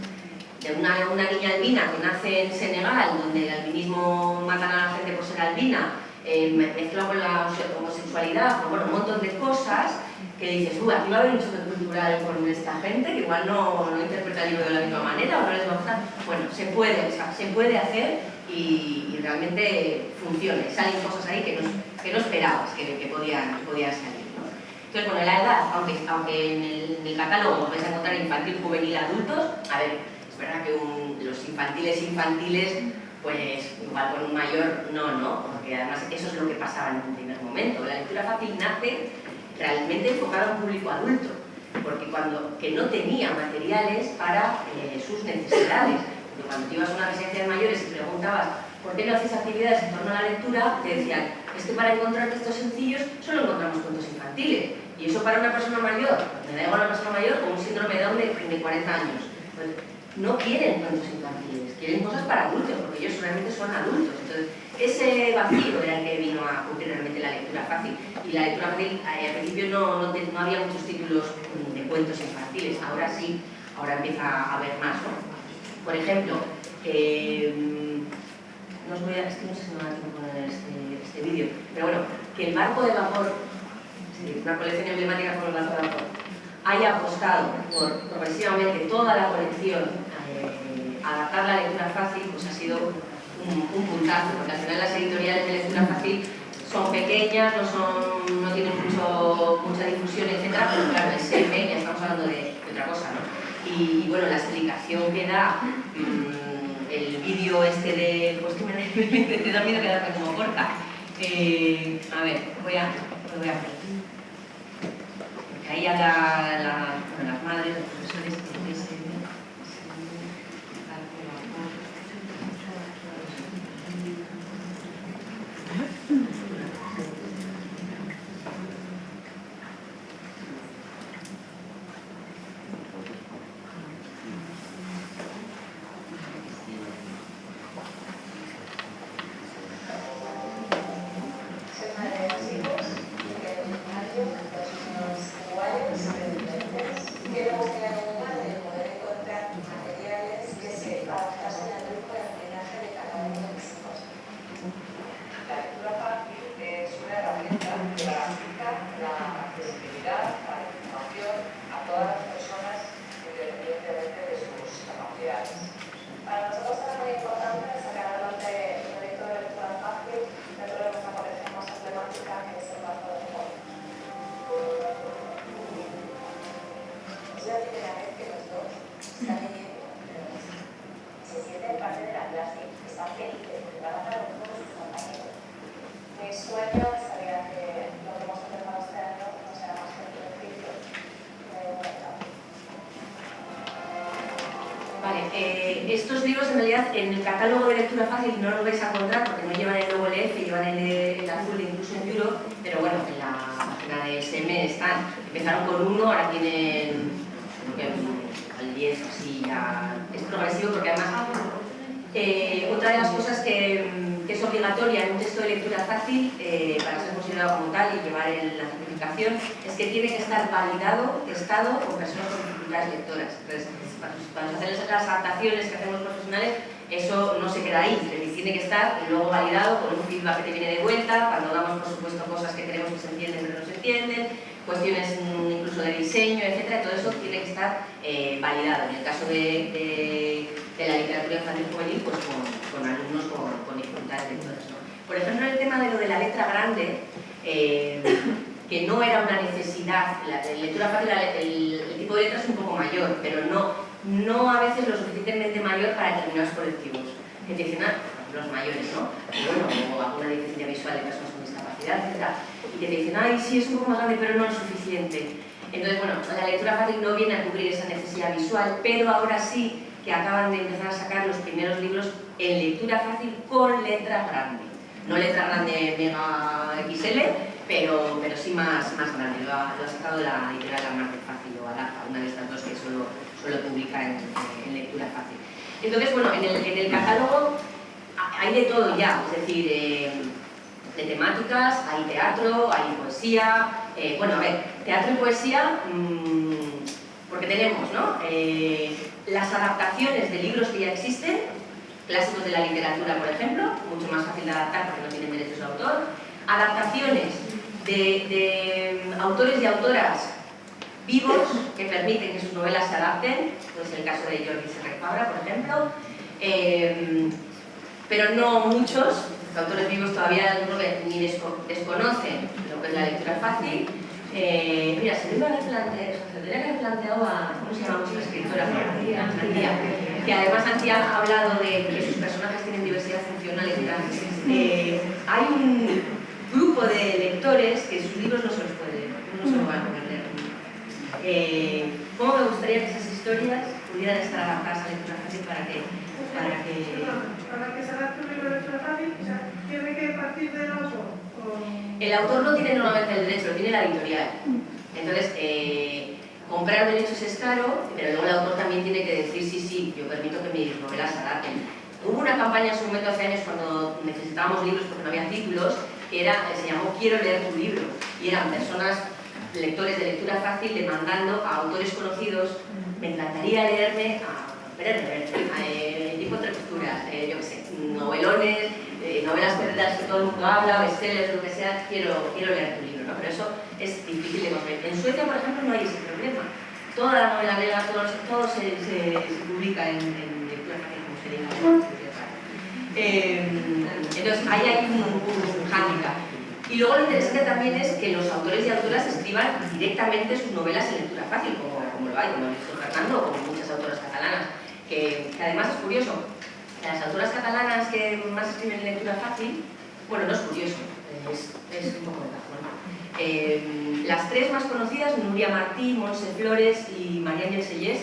Speaker 2: de una niña albina que nace en Senegal, donde el albinismo matan a la gente por ser albina, mezclado con la homosexualidad, con un montón de cosas, que dices, aquí va a haber un choque cultural con esta gente, que igual no interpreta el libro de la misma manera o no les va a gustar. Bueno, se puede hacer y realmente funciona. Salen cosas ahí que no esperabas que podían salir, ¿no? Entonces, bueno, la edad, aunque en el catálogo vais a encontrar infantil, juvenil, adultos, a ver, es verdad que los infantiles, pues igual con un mayor no, porque además eso es lo que pasaba en un primer momento. La lectura fácil nace realmente enfocada a un público adulto, porque que no tenía materiales para sus necesidades. Porque cuando te ibas a una residencia de mayores y preguntabas ¿por qué no hacéis actividades en torno a la lectura? Te decían, es que para encontrar textos sencillos solo encontramos cuentos infantiles. Y eso para una persona mayor, me da igual una persona mayor con un síndrome de Down de 40 años. Pues no quieren cuentos infantiles, quieren cosas para adultos, porque ellos realmente son adultos. Entonces, ese vacío era el que vino a cumplir realmente la lectura fácil. Y la lectura fácil, al principio no había muchos títulos de cuentos infantiles, ahora sí, ahora empieza a haber más, ¿no? Por ejemplo, no sé si me va a dar tiempo poner este vídeo, pero bueno, que el barco de vapor, una colección emblemática como el barco de vapor, haya apostado por progresivamente toda la colección adaptar la lectura fácil, pues ha sido un puntazo, porque al final las editoriales de lectura fácil son pequeñas, no tienen mucha difusión, etc., pero claro, el SM, ya estamos hablando de otra cosa, ¿no? Y bueno, la explicación que da el vídeo de... pues que me da miedo quedarme como corta. A ver, voy a hacer. Porque ahí a las madres, los profesores,
Speaker 3: que luego quedan
Speaker 2: Vale, estos libros en realidad en el catálogo de lectura fácil no los vais a encontrar porque no llevan el logo LF, llevan el azul de Inclusion Europe, pero bueno, en la página de SM están. Empezaron con 1, ahora tienen, creo que al 10 o así ya. Es progresivo porque además otra de las cosas que es obligatoria en un texto de lectura fácil para ser considerado como tal y llevar la certificación es que tiene que estar validado, testado con personas con dificultades lectoras. Entonces, para hacer las adaptaciones que hacemos los profesionales, eso no se queda ahí, tiene que estar luego validado con un feedback que te viene de vuelta, cuando damos por supuesto cosas que creemos que se entienden pero no se entienden, cuestiones incluso de diseño, etcétera, todo eso tiene que estar validado. En el caso de la literatura infantil juvenil, pues con alumnos con dificultades lectoras, ¿no? Por ejemplo, el tema de lo de la letra grande, que no era una necesidad, la lectura fácil, el tipo de letra es un poco mayor, pero no a veces lo suficientemente mayor para determinados colectivos. Es decir, los mayores, ¿no? O alguna deficiencia visual de personas con discapacidad, etc. Y que te dicen, ay, sí, es un poco más grande, pero no es suficiente. Entonces, bueno, la lectura fácil no viene a cubrir esa necesidad visual, pero ahora sí que acaban de empezar a sacar los primeros libros en lectura fácil con letra grande. No letra grande mega XL, pero sí más grande. Lo ha sacado la editorial Armarte Fácil o Adapta, una de estas dos que solo publica en lectura fácil. Entonces, bueno, en el catálogo hay de todo ya, es decir, de temáticas, hay teatro, hay poesía. Bueno, a ver, teatro y poesía, porque tenemos, ¿no? Las adaptaciones de libros que ya existen, clásicos de la literatura, por ejemplo, mucho más fácil de adaptar porque no tienen derechos de autor. Adaptaciones de autores y autoras vivos que permiten que sus novelas se adapten, pues el caso de Jordi Serret Fabra, por ejemplo, pero no muchos, los autores vivos todavía ni desconocen lo que es la lectura fácil. Mira, se tendría que haber planteado a, ¿cómo se llama nuestra escritora? Antía, que además Antía ha hablado de que sus personajes tienen diversidad funcional, etc. Hay un grupo de lectores que sus libros no se los van a poder leer. ¿Cómo me gustaría que esas historias pudieran estar adaptadas a lectura fácil para que
Speaker 6: se adapte un libro de lectura fácil? O sea, ¿tiene que partir del autor?
Speaker 2: El autor no tiene normalmente el derecho, lo tiene la editorial. Entonces, comprar derechos es caro, pero luego el autor también tiene que decir sí, yo permito que mis novelas se adapten. Hubo una campaña en su momento hace años cuando necesitábamos libros porque no había títulos, que se llamó Quiero leer tu libro, y eran personas, lectores de lectura fácil, demandando a autores conocidos, me encantaría leerme tipo de posturas, yo qué sé, novelones, novelas verdaderas que todo el mundo habla, bestsellers, lo que sea, quiero leer tu libro, ¿no? Pero eso es difícil de conseguir. En Suecia, por ejemplo, no hay ese problema. Toda la novela negra, todo se publica en lectura fácil, como se diga. Entonces, ahí hay un hándicap. Y luego lo interesante también es que los autores y autoras escriban directamente sus novelas en lectura fácil, como lo hay, como dijo Fernando, o como muchas autoras catalanas, que además es curioso. Las autoras catalanas que más escriben en lectura fácil, bueno, no es curioso, es un poco de cajón. Las tres más conocidas, Nuria Martí, Montse Flores y María Ángel Sellés,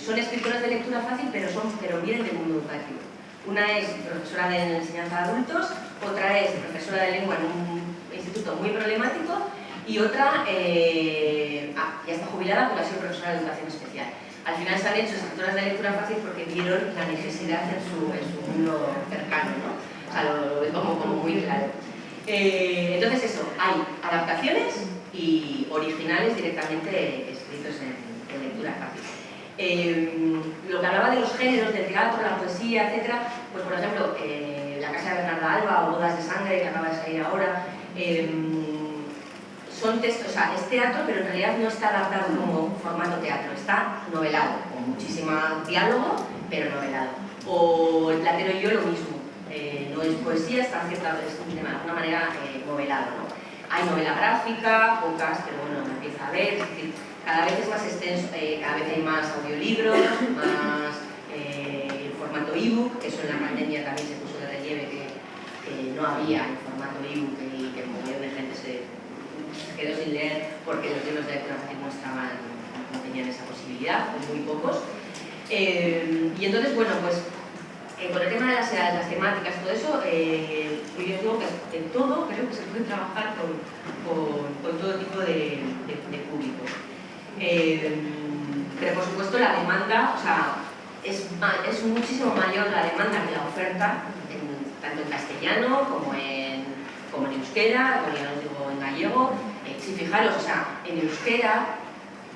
Speaker 2: son escritoras de lectura fácil, pero vienen del mundo educativo. Una es profesora de enseñanza de adultos, otra es profesora de lengua en un instituto muy problemático y otra ya está jubilada porque ha sido profesora de educación especial. Al final se han hecho escritoras de lectura fácil porque vieron la necesidad en su mundo cercano, ¿no? O sea, lo ven como muy claro. Entonces eso, hay adaptaciones y originales directamente escritos en lectura fácil. Lo que hablaba de los géneros, del teatro, la poesía, etc., pues por ejemplo, La casa de Bernarda Alba o Bodas de sangre, que acaba de salir ahora, son textos, o sea, es teatro, pero en realidad no está adaptado como formato teatro, está novelado, con muchísimo diálogo, pero novelado. O El platero y yo lo mismo, no es poesía, está de alguna manera novelado, ¿no? Hay novela gráfica, pocas, pero bueno, empieza a ver, es decir, cada vez es más extenso, cada vez hay más audiolibros, más formato ebook, que eso en la pandemia también se puso de relieve que no había en formato ebook y que un montón de gente se quedó sin leer porque los libros de lectura fácil no tenían esa posibilidad, muy pocos. Y entonces, bueno, pues con el tema de las temáticas, todo eso, yo digo que en todo creo que se puede trabajar con todo tipo de públicos. Pero por supuesto la demanda, o sea, es muchísimo mayor la demanda que la oferta, tanto en castellano como en euskera, como ya os digo en gallego. Si fijaros, o sea, en euskera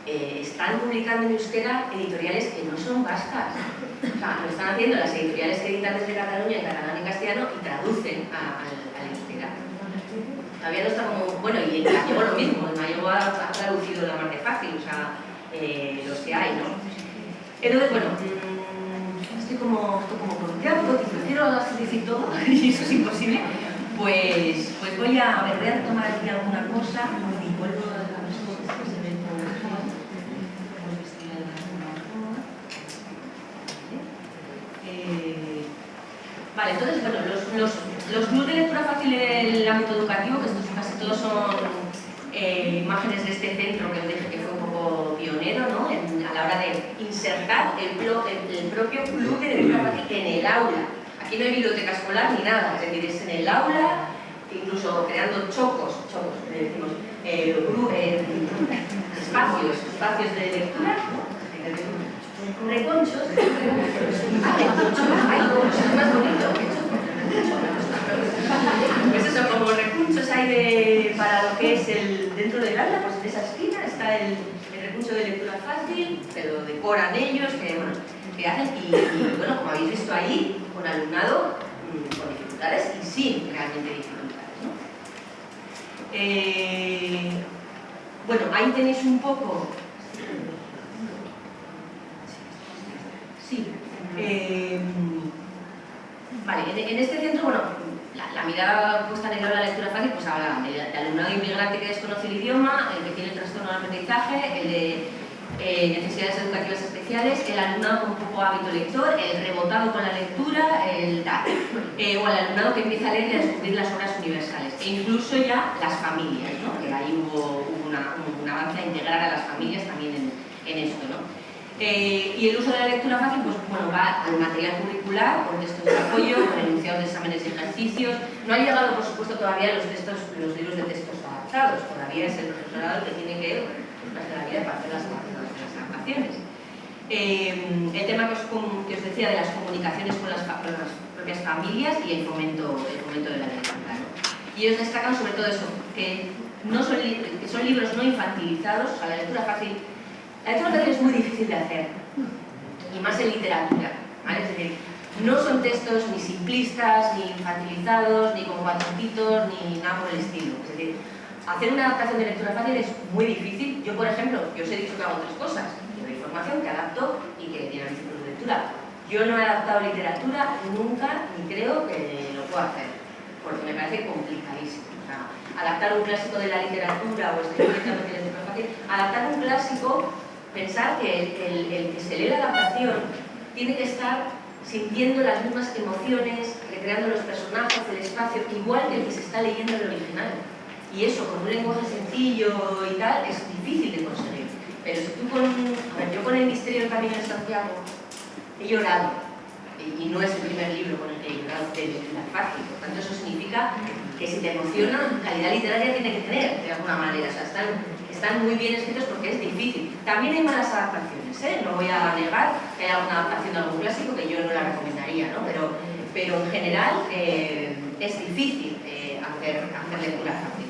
Speaker 2: están publicando en euskera editoriales que no son vascas. O sea, lo están haciendo las editoriales que editan desde Cataluña en catalán y castellano y traducen al euskera. Todavía no está como... Bueno, y en gallego lo mismo, en gallego ha traducido la Mar de Fácil, o sea, los que hay, ¿no? Entonces, bueno, estoy como por tiempo, quiero decir todo y eso es imposible. Pues voy a retomar aquí alguna cosa y vuelvo a las cosas que se ven por aquí. Hemos vestido de alguna forma. Vale, entonces, bueno, los clubs de lectura fácil en el ámbito educativo, que estos casi todos son imágenes de este centro que os dije que fue un poco pionero, ¿no? A la hora de insertar el propio club de lectura fácil en el aula. Aquí no hay biblioteca escolar ni nada, es decir, es en el aula, incluso creando chocos, le decimos, espacios de lectura, ¿no? Reconchos, hay cosas más bonito que pues eso, como recunchos hay para lo que es dentro del aula, pues en esa esquina está el recuncho de lectura fácil, pero decoran ellos, que hacen, y bueno, como habéis visto ahí, con alumnado con dificultades y sin realmente dificultades, ¿no? Bueno, ahí tenéis un poco... Sí. Vale, en este centro, bueno, la mirada puesta en el aula de lectura fácil, pues habla de alumnado inmigrante que desconoce el idioma, el que tiene el trastorno de aprendizaje, el de necesidades educativas especiales, el alumnado con poco hábito lector, el rebotado con la lectura, o el alumnado que empieza a leer y a descubrir las obras universales, e incluso ya las familias, ¿no? Que ahí hubo un avance a integrar a las familias también en esto, ¿no? Y el uso de la lectura fácil, pues bueno, va al material curricular, con textos de apoyo, con enunciados de exámenes y ejercicios. No ha llegado, por supuesto, todavía los libros de textos adaptados, todavía es el profesorado que tiene que buscarse la vida para hacer las adaptaciones. El tema que os decía de las comunicaciones con las propias familias y el fomento de la lectura, ¿no? Y ellos destacan sobre todo eso, que son libros no infantilizados, o sea, la lectura fácil. La lectura fácil es muy difícil de hacer, y más en literatura, ¿vale? Es decir, no son textos ni simplistas, ni infantilizados, ni con patroncitos, ni nada por el estilo. Es decir, hacer una adaptación de lectura fácil es muy difícil. Yo, por ejemplo, yo os he dicho que hago tres cosas. Que doy formación, que adapto y que tiene ciclos de lectura. Yo no he adaptado literatura nunca, ni creo que lo pueda hacer, porque me parece complicadísimo. O sea, adaptar un clásico de la literatura o escribir directamente de lectura fácil, adaptar un clásico, pensar que el que se lee la adaptación tiene que estar sintiendo las mismas emociones, recreando los personajes, el espacio, igual que el que se está leyendo el original. Y eso, con un lenguaje sencillo y tal, es difícil de conseguir. Pero si tú yo con el misterio del Camino de Santiago he llorado, y no es el primer libro con el que he llorado de lectura fácil, por tanto eso significa que si te emociona, calidad literaria tiene que tener, de alguna manera. O sea, están muy bien escritos porque es difícil. También hay malas adaptaciones, ¿eh? No voy a negar que hay alguna adaptación de algún clásico que yo no la recomendaría, ¿no? Pero en general es difícil hacer lectura fácil.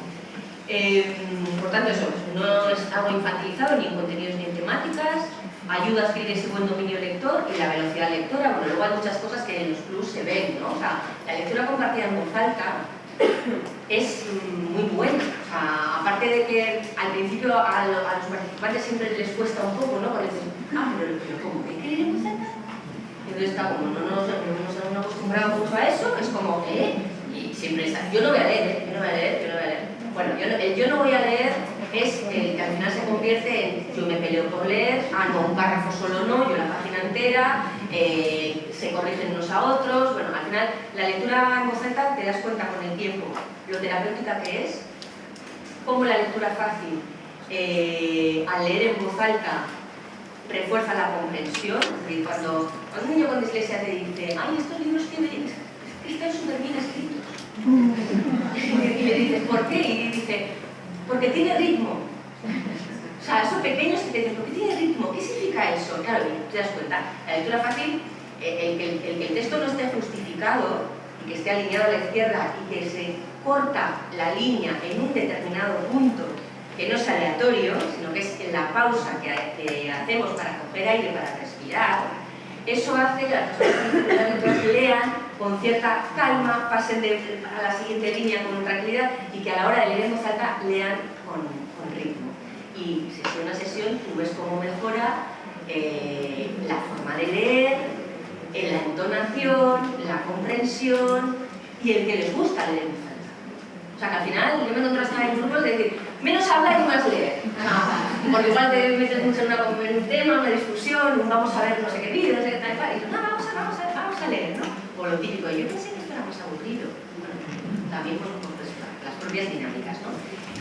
Speaker 2: Por tanto, eso no es algo infantilizado ni en contenidos ni en temáticas, ayuda a escribir ese buen dominio lector y la velocidad lectora. Bueno, luego hay muchas cosas que en los clubs se ven, ¿no? O sea, la lectura compartida en voz alta es muy buena. O sea, aparte de que al principio a los participantes siempre les cuesta un poco, ¿no? Porque dicen, pero ¿cómo que leer en voz alta? Entonces está como, no nos han acostumbrado mucho a eso, es como, y siempre está, yo no voy a leer, yo no voy a leer. Bueno, yo no voy a leer es el que al final se convierte en yo me peleo por leer, no, un párrafo solo no, yo la página entera, se corrigen unos a otros. Bueno, al final la lectura en voz alta te das cuenta con el tiempo lo terapéutica que es, cómo la lectura fácil al leer en voz alta refuerza la comprensión. Es decir, cuando un niño con dislexia te dice, ay, estos libros tienen, están súper bien escritos. Y le dices, ¿por qué? Y dice, porque tiene ritmo. O sea, esos pequeños que te dicen, ¿por qué tiene ritmo? ¿Qué significa eso? Claro, te das cuenta, la lectura fácil, el que el texto no esté justificado y que esté alineado a la izquierda y que se corta la línea en un determinado punto, que no es aleatorio, sino que es en la pausa que hacemos para coger aire, para respirar, eso hace que las personas que lean con cierta calma, pasen a la siguiente línea con tranquilidad y que a la hora de leer en voz alta lean con ritmo. Y sesión a sesión tú ves cómo mejora la forma de leer, la entonación, la comprensión y el que les gusta leer en voz alta. O sea que al final yo me encontré hasta en grupos de decir, menos hablar y más leer. Porque igual te metes mucho en un tema, una discusión, vamos a ver no sé qué vídeo, no sé qué tal, y dices, no, vamos a leer, ¿no? O lo típico, yo pensé que esto era más aburrido. Bueno, también por las propias dinámicas, ¿no?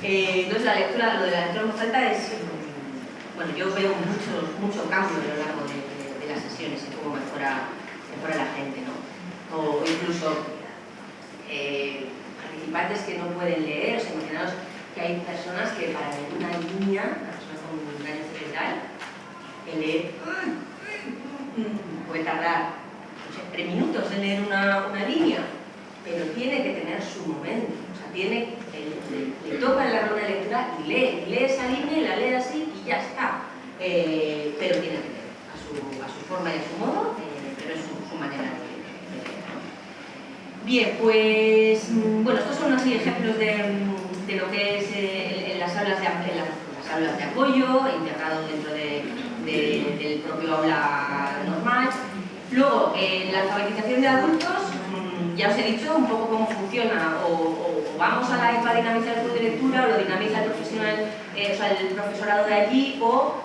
Speaker 2: Entonces la lectura, lo de la lectura en voz alta es, bueno, yo veo mucho cambio a lo largo de las sesiones y cómo mejora la gente, ¿no? O incluso participantes que no pueden leer, o sea, imaginaos que hay personas que para leer una línea, una persona con un daño cerebral, que leer puede tardar 3 minutos en leer una línea, pero tiene que tener su momento, o sea, le toca en la ronda de lectura y lee esa línea y la lee así y ya está, pero tiene que leer a su forma y a su modo, pero es su manera de leer. Bien, pues, bueno, estos son así ejemplos de lo que es en las aulas de apoyo, integrado dentro del propio aula normal. Luego, en la alfabetización de adultos, ya os he dicho un poco cómo funciona, o vamos a la EPA a dinamizar el club de lectura, o lo dinamiza el profesional, o sea, el profesorado de allí, o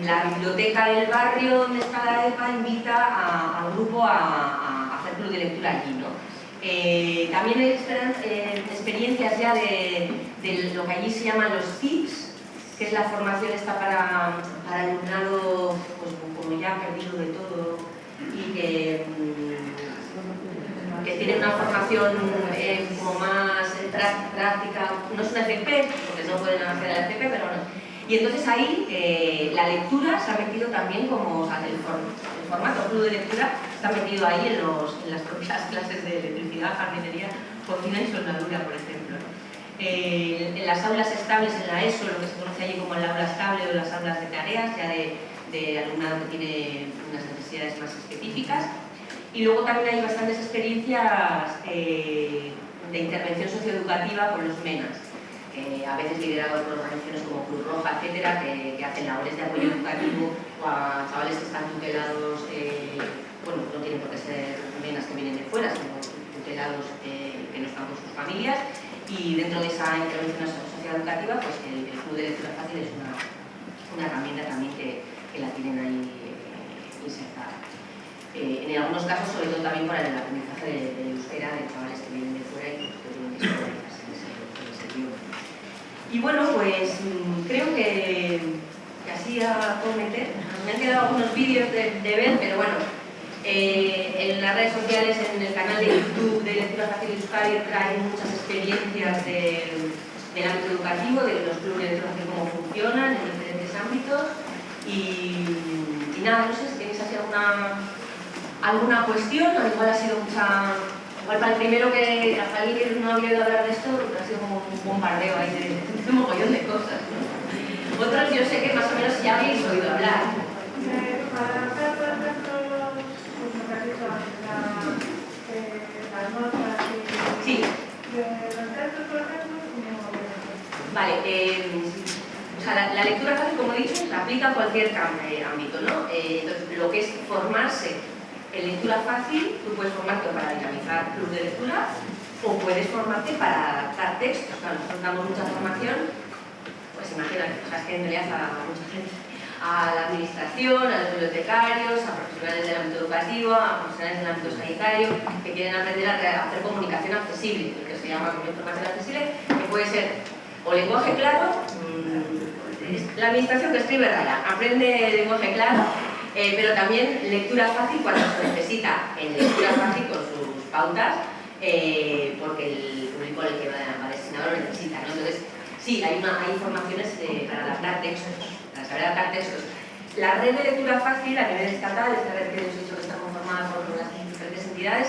Speaker 2: la biblioteca del barrio donde está la EPA invita al grupo a hacer club de lectura allí, ¿no? También hay experiencias ya de lo que allí se llaman los TIPS, que es la formación esta para alumnado pues, como ya perdido de todo y que tiene una formación como más práctica, no es una FP, porque no pueden hacer la FP, pero no. Y entonces ahí la lectura se ha metido también como, o sea, el formato club de lectura está metido ahí en las propias clases de electricidad, jardinería, cocina y soldadura, por ejemplo. En las aulas estables, en la ESO, lo que se conoce allí como el aula estable o las aulas de tareas, ya de alumnado que tiene unas necesidades más específicas. Y luego también hay bastantes experiencias de intervención socioeducativa con los MENAs, a veces liderados por organizaciones como Cruz Roja, etcétera, que hacen labores de apoyo educativo o a chavales que están tutelados, bueno, no tienen por qué ser MENAs que vienen de fuera, sino tutelados que no están con sus familias, y dentro de esa intervención socioeducativa, pues el club de lectura fácil es una herramienta también que la tienen ahí insertada. En algunos casos, sobre todo también para el aprendizaje del euskera de chavales que vienen de fuera y que tienen que escolarizarse en ese idioma. Y bueno, pues creo que así a cometer. Me han quedado algunos vídeos de ver, pero bueno, en las redes sociales, en el canal de YouTube de Lectura Fácil Euskadi traen muchas experiencias del ámbito educativo, de los clubes de lectura fácil, cómo funcionan en diferentes ámbitos. Y nada, no sé si tenéis así alguna cuestión, o igual ha sido igual para el primero que alguien que no había oído hablar de esto, ha sido como un bombardeo ahí de un mogollón de cosas, ¿no? Otros yo sé que más o menos ya habéis oído hablar.
Speaker 6: Para hacer, por ejemplo, como que has dicho antes, las notas y
Speaker 2: Sí.
Speaker 6: de los textos, por ejemplo, como...
Speaker 2: Vale, o sea, la lectura fácil, como he dicho, se aplica a cualquier ámbito, ¿no? Entonces, lo que es formarse en lectura fácil, tú puedes formarte para dinamizar club de lectura o puedes formarte para adaptar textos. Claro, nosotros damos mucha formación, pues imagínate, o sea, es que en realidad a mucha gente, a la administración, a los bibliotecarios, a profesionales del ámbito educativo, a profesionales del ámbito sanitario, que quieren aprender a hacer comunicación accesible, lo que se llama información accesible, que puede ser o lenguaje claro, la administración que escribe rara, aprende lenguaje claro, pero también lectura fácil cuando se necesita, en lectura fácil con sus pautas, porque el público al que va destinado lo necesita, ¿no? Entonces, sí, hay formaciones para adaptar textos, para saber adaptar textos. La red de lectura fácil a nivel estatal, esta red que os he dicho que está conformada por las diferentes entidades,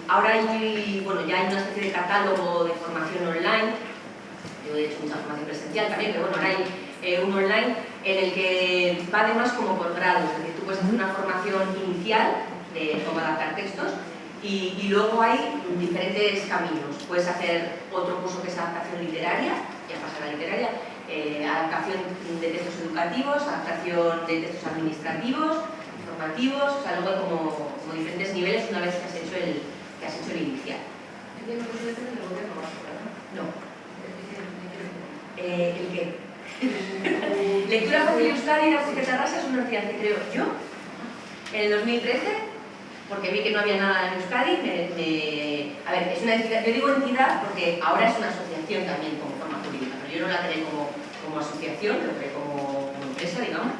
Speaker 2: ahora hay, bueno, ya hay una especie de catálogo de formación online. Yo he hecho mucha formación presencial también, pero bueno, ahora hay un online en el que va además como por grados, es decir, tú puedes hacer una formación inicial de cómo adaptar textos y luego hay diferentes caminos. Puedes hacer otro curso que es adaptación literaria, ya pasa a la literaria, adaptación de textos educativos, adaptación de textos administrativos, informativos, o sea, luego hay como diferentes niveles una vez que has hecho el inicial. No. ¿El qué? Lectura fácil Euskadi, la Secretaría Rasa es una entidad que creo yo, en el 2013, porque vi que no había nada en Euskadi, a ver, es una entidad, yo digo entidad porque ahora es una asociación también como forma jurídica, pero yo no la creé como asociación, lo creé como empresa, digamos,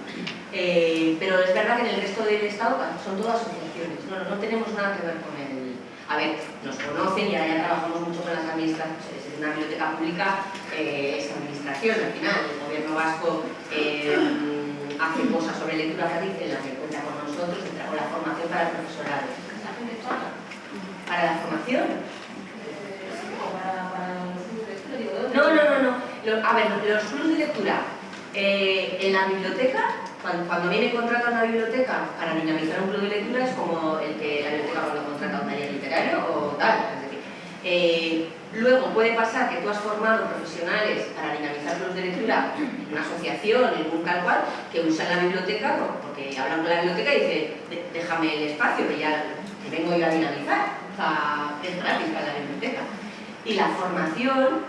Speaker 2: pero es verdad que en el resto del Estado son todas asociaciones, no tenemos nada que ver con el... A ver, nos conocen y ahora ya trabajamos mucho con las administraciones. Una biblioteca pública es administración, al final, el gobierno vasco hace cosas sobre lectura fácil en las que cuenta con nosotros, con la formación para el profesorado. ¿La gente paga? ¿Para la formación? No. A ver, los clubs de lectura en la biblioteca, cuando a mí me contratan una biblioteca para dinamizar un club de lectura, es como el que la biblioteca cuando contrata un taller literario o tal. Es decir, luego puede pasar que tú has formado profesionales para dinamizar clubs de lectura en una asociación, en un tal cual, que usan la biblioteca porque hablan con la biblioteca y dicen, déjame el espacio que ya que vengo yo a dinamizar. O sea, es gratis para la biblioteca. Y la formación,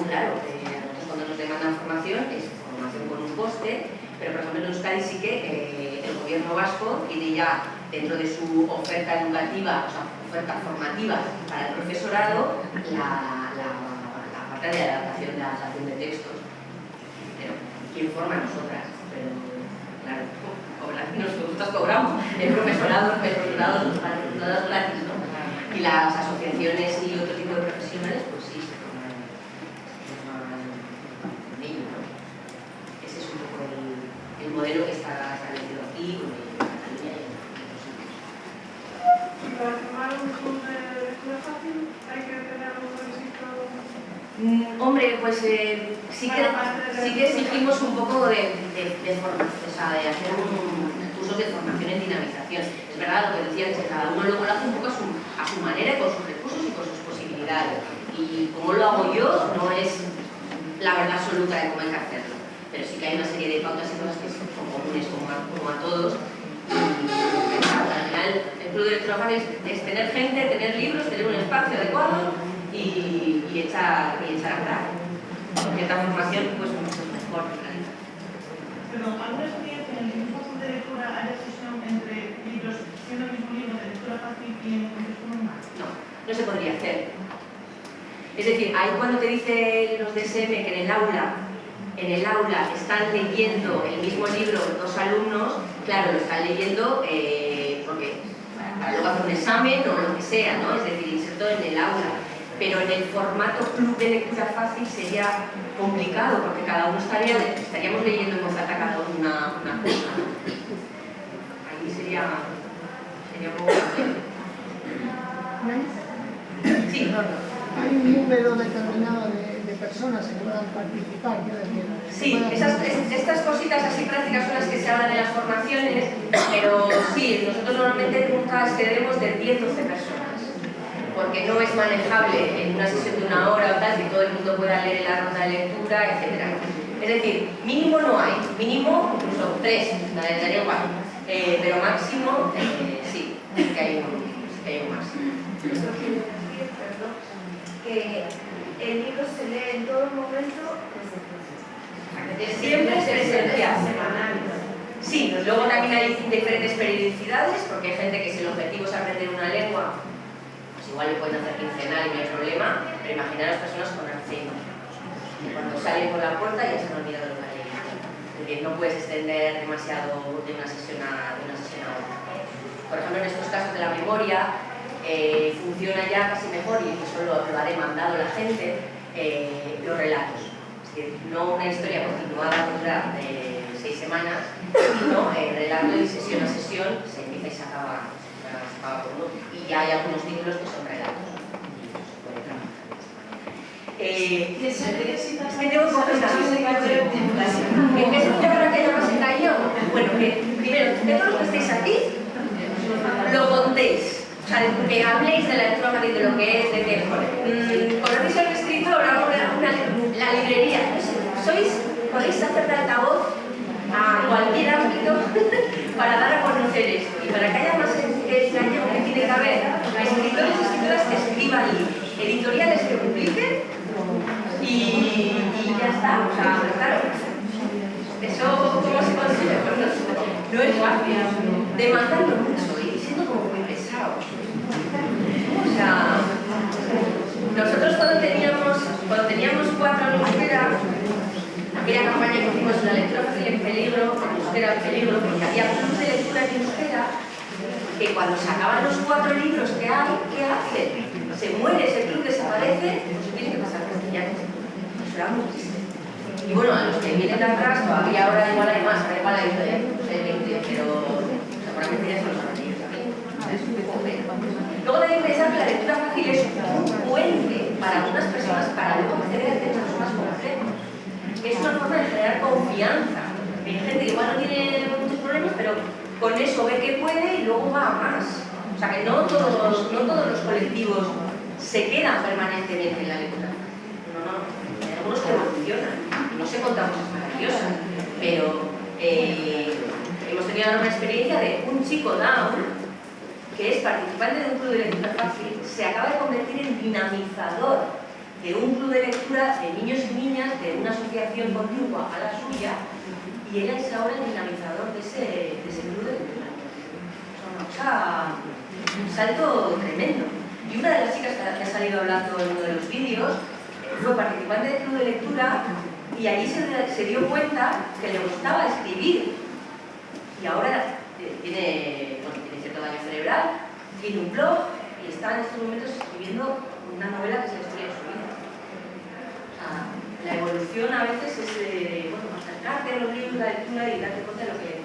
Speaker 2: claro, nosotros cuando nos demandan formación es formación con un coste, pero por ejemplo en Euskadi sí que el gobierno vasco tiene ya dentro de su oferta educativa, o sea, oferta formativa para el profesorado, la parte de adaptación de textos. Pero ¿quién forma? Nosotras? Pero claro, nosotros cobramos, el profesorado para el profesorado gratis, ¿no? Y las asociaciones y otro tipo de profesionales, pues sí, se forman en ello, ¿no? Ese es un poco el modelo que está establecido aquí, con el Cataluña y en otros sitios.
Speaker 6: Para formar un club de lectura fácil hay que tener algún requisito.
Speaker 2: Hombre, pues sí que exigimos un poco de formación, o sea, de hacer cursos de formación en dinamización. Es verdad lo que decía, que cada uno luego lo hace un poco a su manera, con sus recursos y con sus posibilidades. Y como lo hago yo, no es la verdad absoluta de cómo hay que hacerlo. Pero sí que hay una serie de pautas y cosas que son comunes como a todos. Y al final, el club de lectura fácil es tener gente, tener libros, tener un espacio adecuado y echar a andar. Con cierta formación, pues mucho mejor en realidad.
Speaker 7: Pero ¿alguna experiencia en el mismo club de lectura hay fusión entre libros, siendo el mismo libro de lectura fácil y en contexto normal?
Speaker 2: No se podría hacer. Es decir, ahí cuando te dicen los DSM que en el aula están leyendo el mismo libro dos alumnos, claro, lo están leyendo porque para luego hacer un examen o lo que sea, ¿no? Es decir, inserto en el aula. Pero en el formato club de lectura fácil sería complicado porque cada uno estaríamos leyendo en voz alta cada uno una cosa, ¿no? Ahí sería un poco complejo. Sí.
Speaker 8: Hay un número determinado de personas que puedan participar, quiero decir.
Speaker 2: Sí, estas cositas así prácticas son las que se hablan en las formaciones, pero sí, nosotros normalmente nunca excedemos de 10-12 personas. Porque no es manejable en una sesión de una hora o tal, que todo el mundo pueda leer la ronda de lectura, etc. Es decir, mínimo no hay, mínimo incluso 3, daría igual, pero máximo sí que hay un máximo.
Speaker 9: Eso quiere decir, perdón, que el libro se lee en todo momento
Speaker 2: Siempre es presencial. Sí, luego también hay diferentes periodicidades, porque hay gente que si el objetivo es aprender una lengua, igual lo pueden hacer quincenal y no hay problema, pero imaginaros personas con Alzheimer. que cuando salen por la puerta ya se han olvidado lo que han leído. Es decir, no puedes extender demasiado de una sesión a otra. Por ejemplo, en estos casos de la memoria, funciona ya casi mejor, y eso lo ha demandado la gente, los relatos. Es decir, no una historia continuada que dura 6 semanas, sino el relato de sesión a sesión se empieza y se acaba por uno. Y ya hay algunos títulos que son relatos. Tengo ¿En qué se para que haya más engaño? Bueno, que primero, de todos los que estáis aquí, lo contéis. O sea, que habléis de la lectura fácil, de lo que es, de que conocéis al escritor, la librería. Podéis hacer de altavoz a cualquier ámbito para dar a conocer esto y para que haya más engaño que tiene que haber escritores y escritoras que escriban libros, editoriales que publiquen y ya está. O sea, claro, eso ¿cómo se consigue? Pues no es fácil, demandando mucho y siendo como muy pesados. O sea, nosotros cuando teníamos 4 en euskera, aquella campaña que hicimos, la lectura fácil en peligro, en euskera en peligro, porque había clubes de lectura en euskera que cuando se acaban los 4 libros que hay, ¿qué hacen? Se muere, ese club desaparece, pues tiene que pasar castellano. Eso era muy triste. Y bueno, a los que vienen de atrás, todavía ahora igual hay más, igual hay 20, pero seguramente ya son los anillos también. Luego también pensar que la lectura fácil es un puente para algunas personas para luego acceder a temas más complejos. Es una forma de generar confianza. Hay gente que igual no tiene muchos problemas, pero con eso ve que puede y luego va a más. O sea que no todos los colectivos se quedan permanentemente en la lectura. No. Hay algunos que evolucionan. No se contan cosas maravillosas, pero hemos tenido una experiencia de un chico Down que es participante de un club de lectura fácil, se acaba de convertir en dinamizador de un club de lectura de niños y niñas de una asociación contigua a la suya, y él es ahora el dinamizador de ese club de lectura. O sea, un salto tremendo. Y una de las chicas que ha salido hablando en uno de los vídeos fue participante del club de lectura y allí se dio cuenta que le gustaba escribir. Y ahora tiene cierto daño cerebral, tiene un blog y está en estos momentos escribiendo una novela que es la historia de su vida. O sea, la evolución a veces es acercarte a los libros, la lectura y darte cuenta de lo que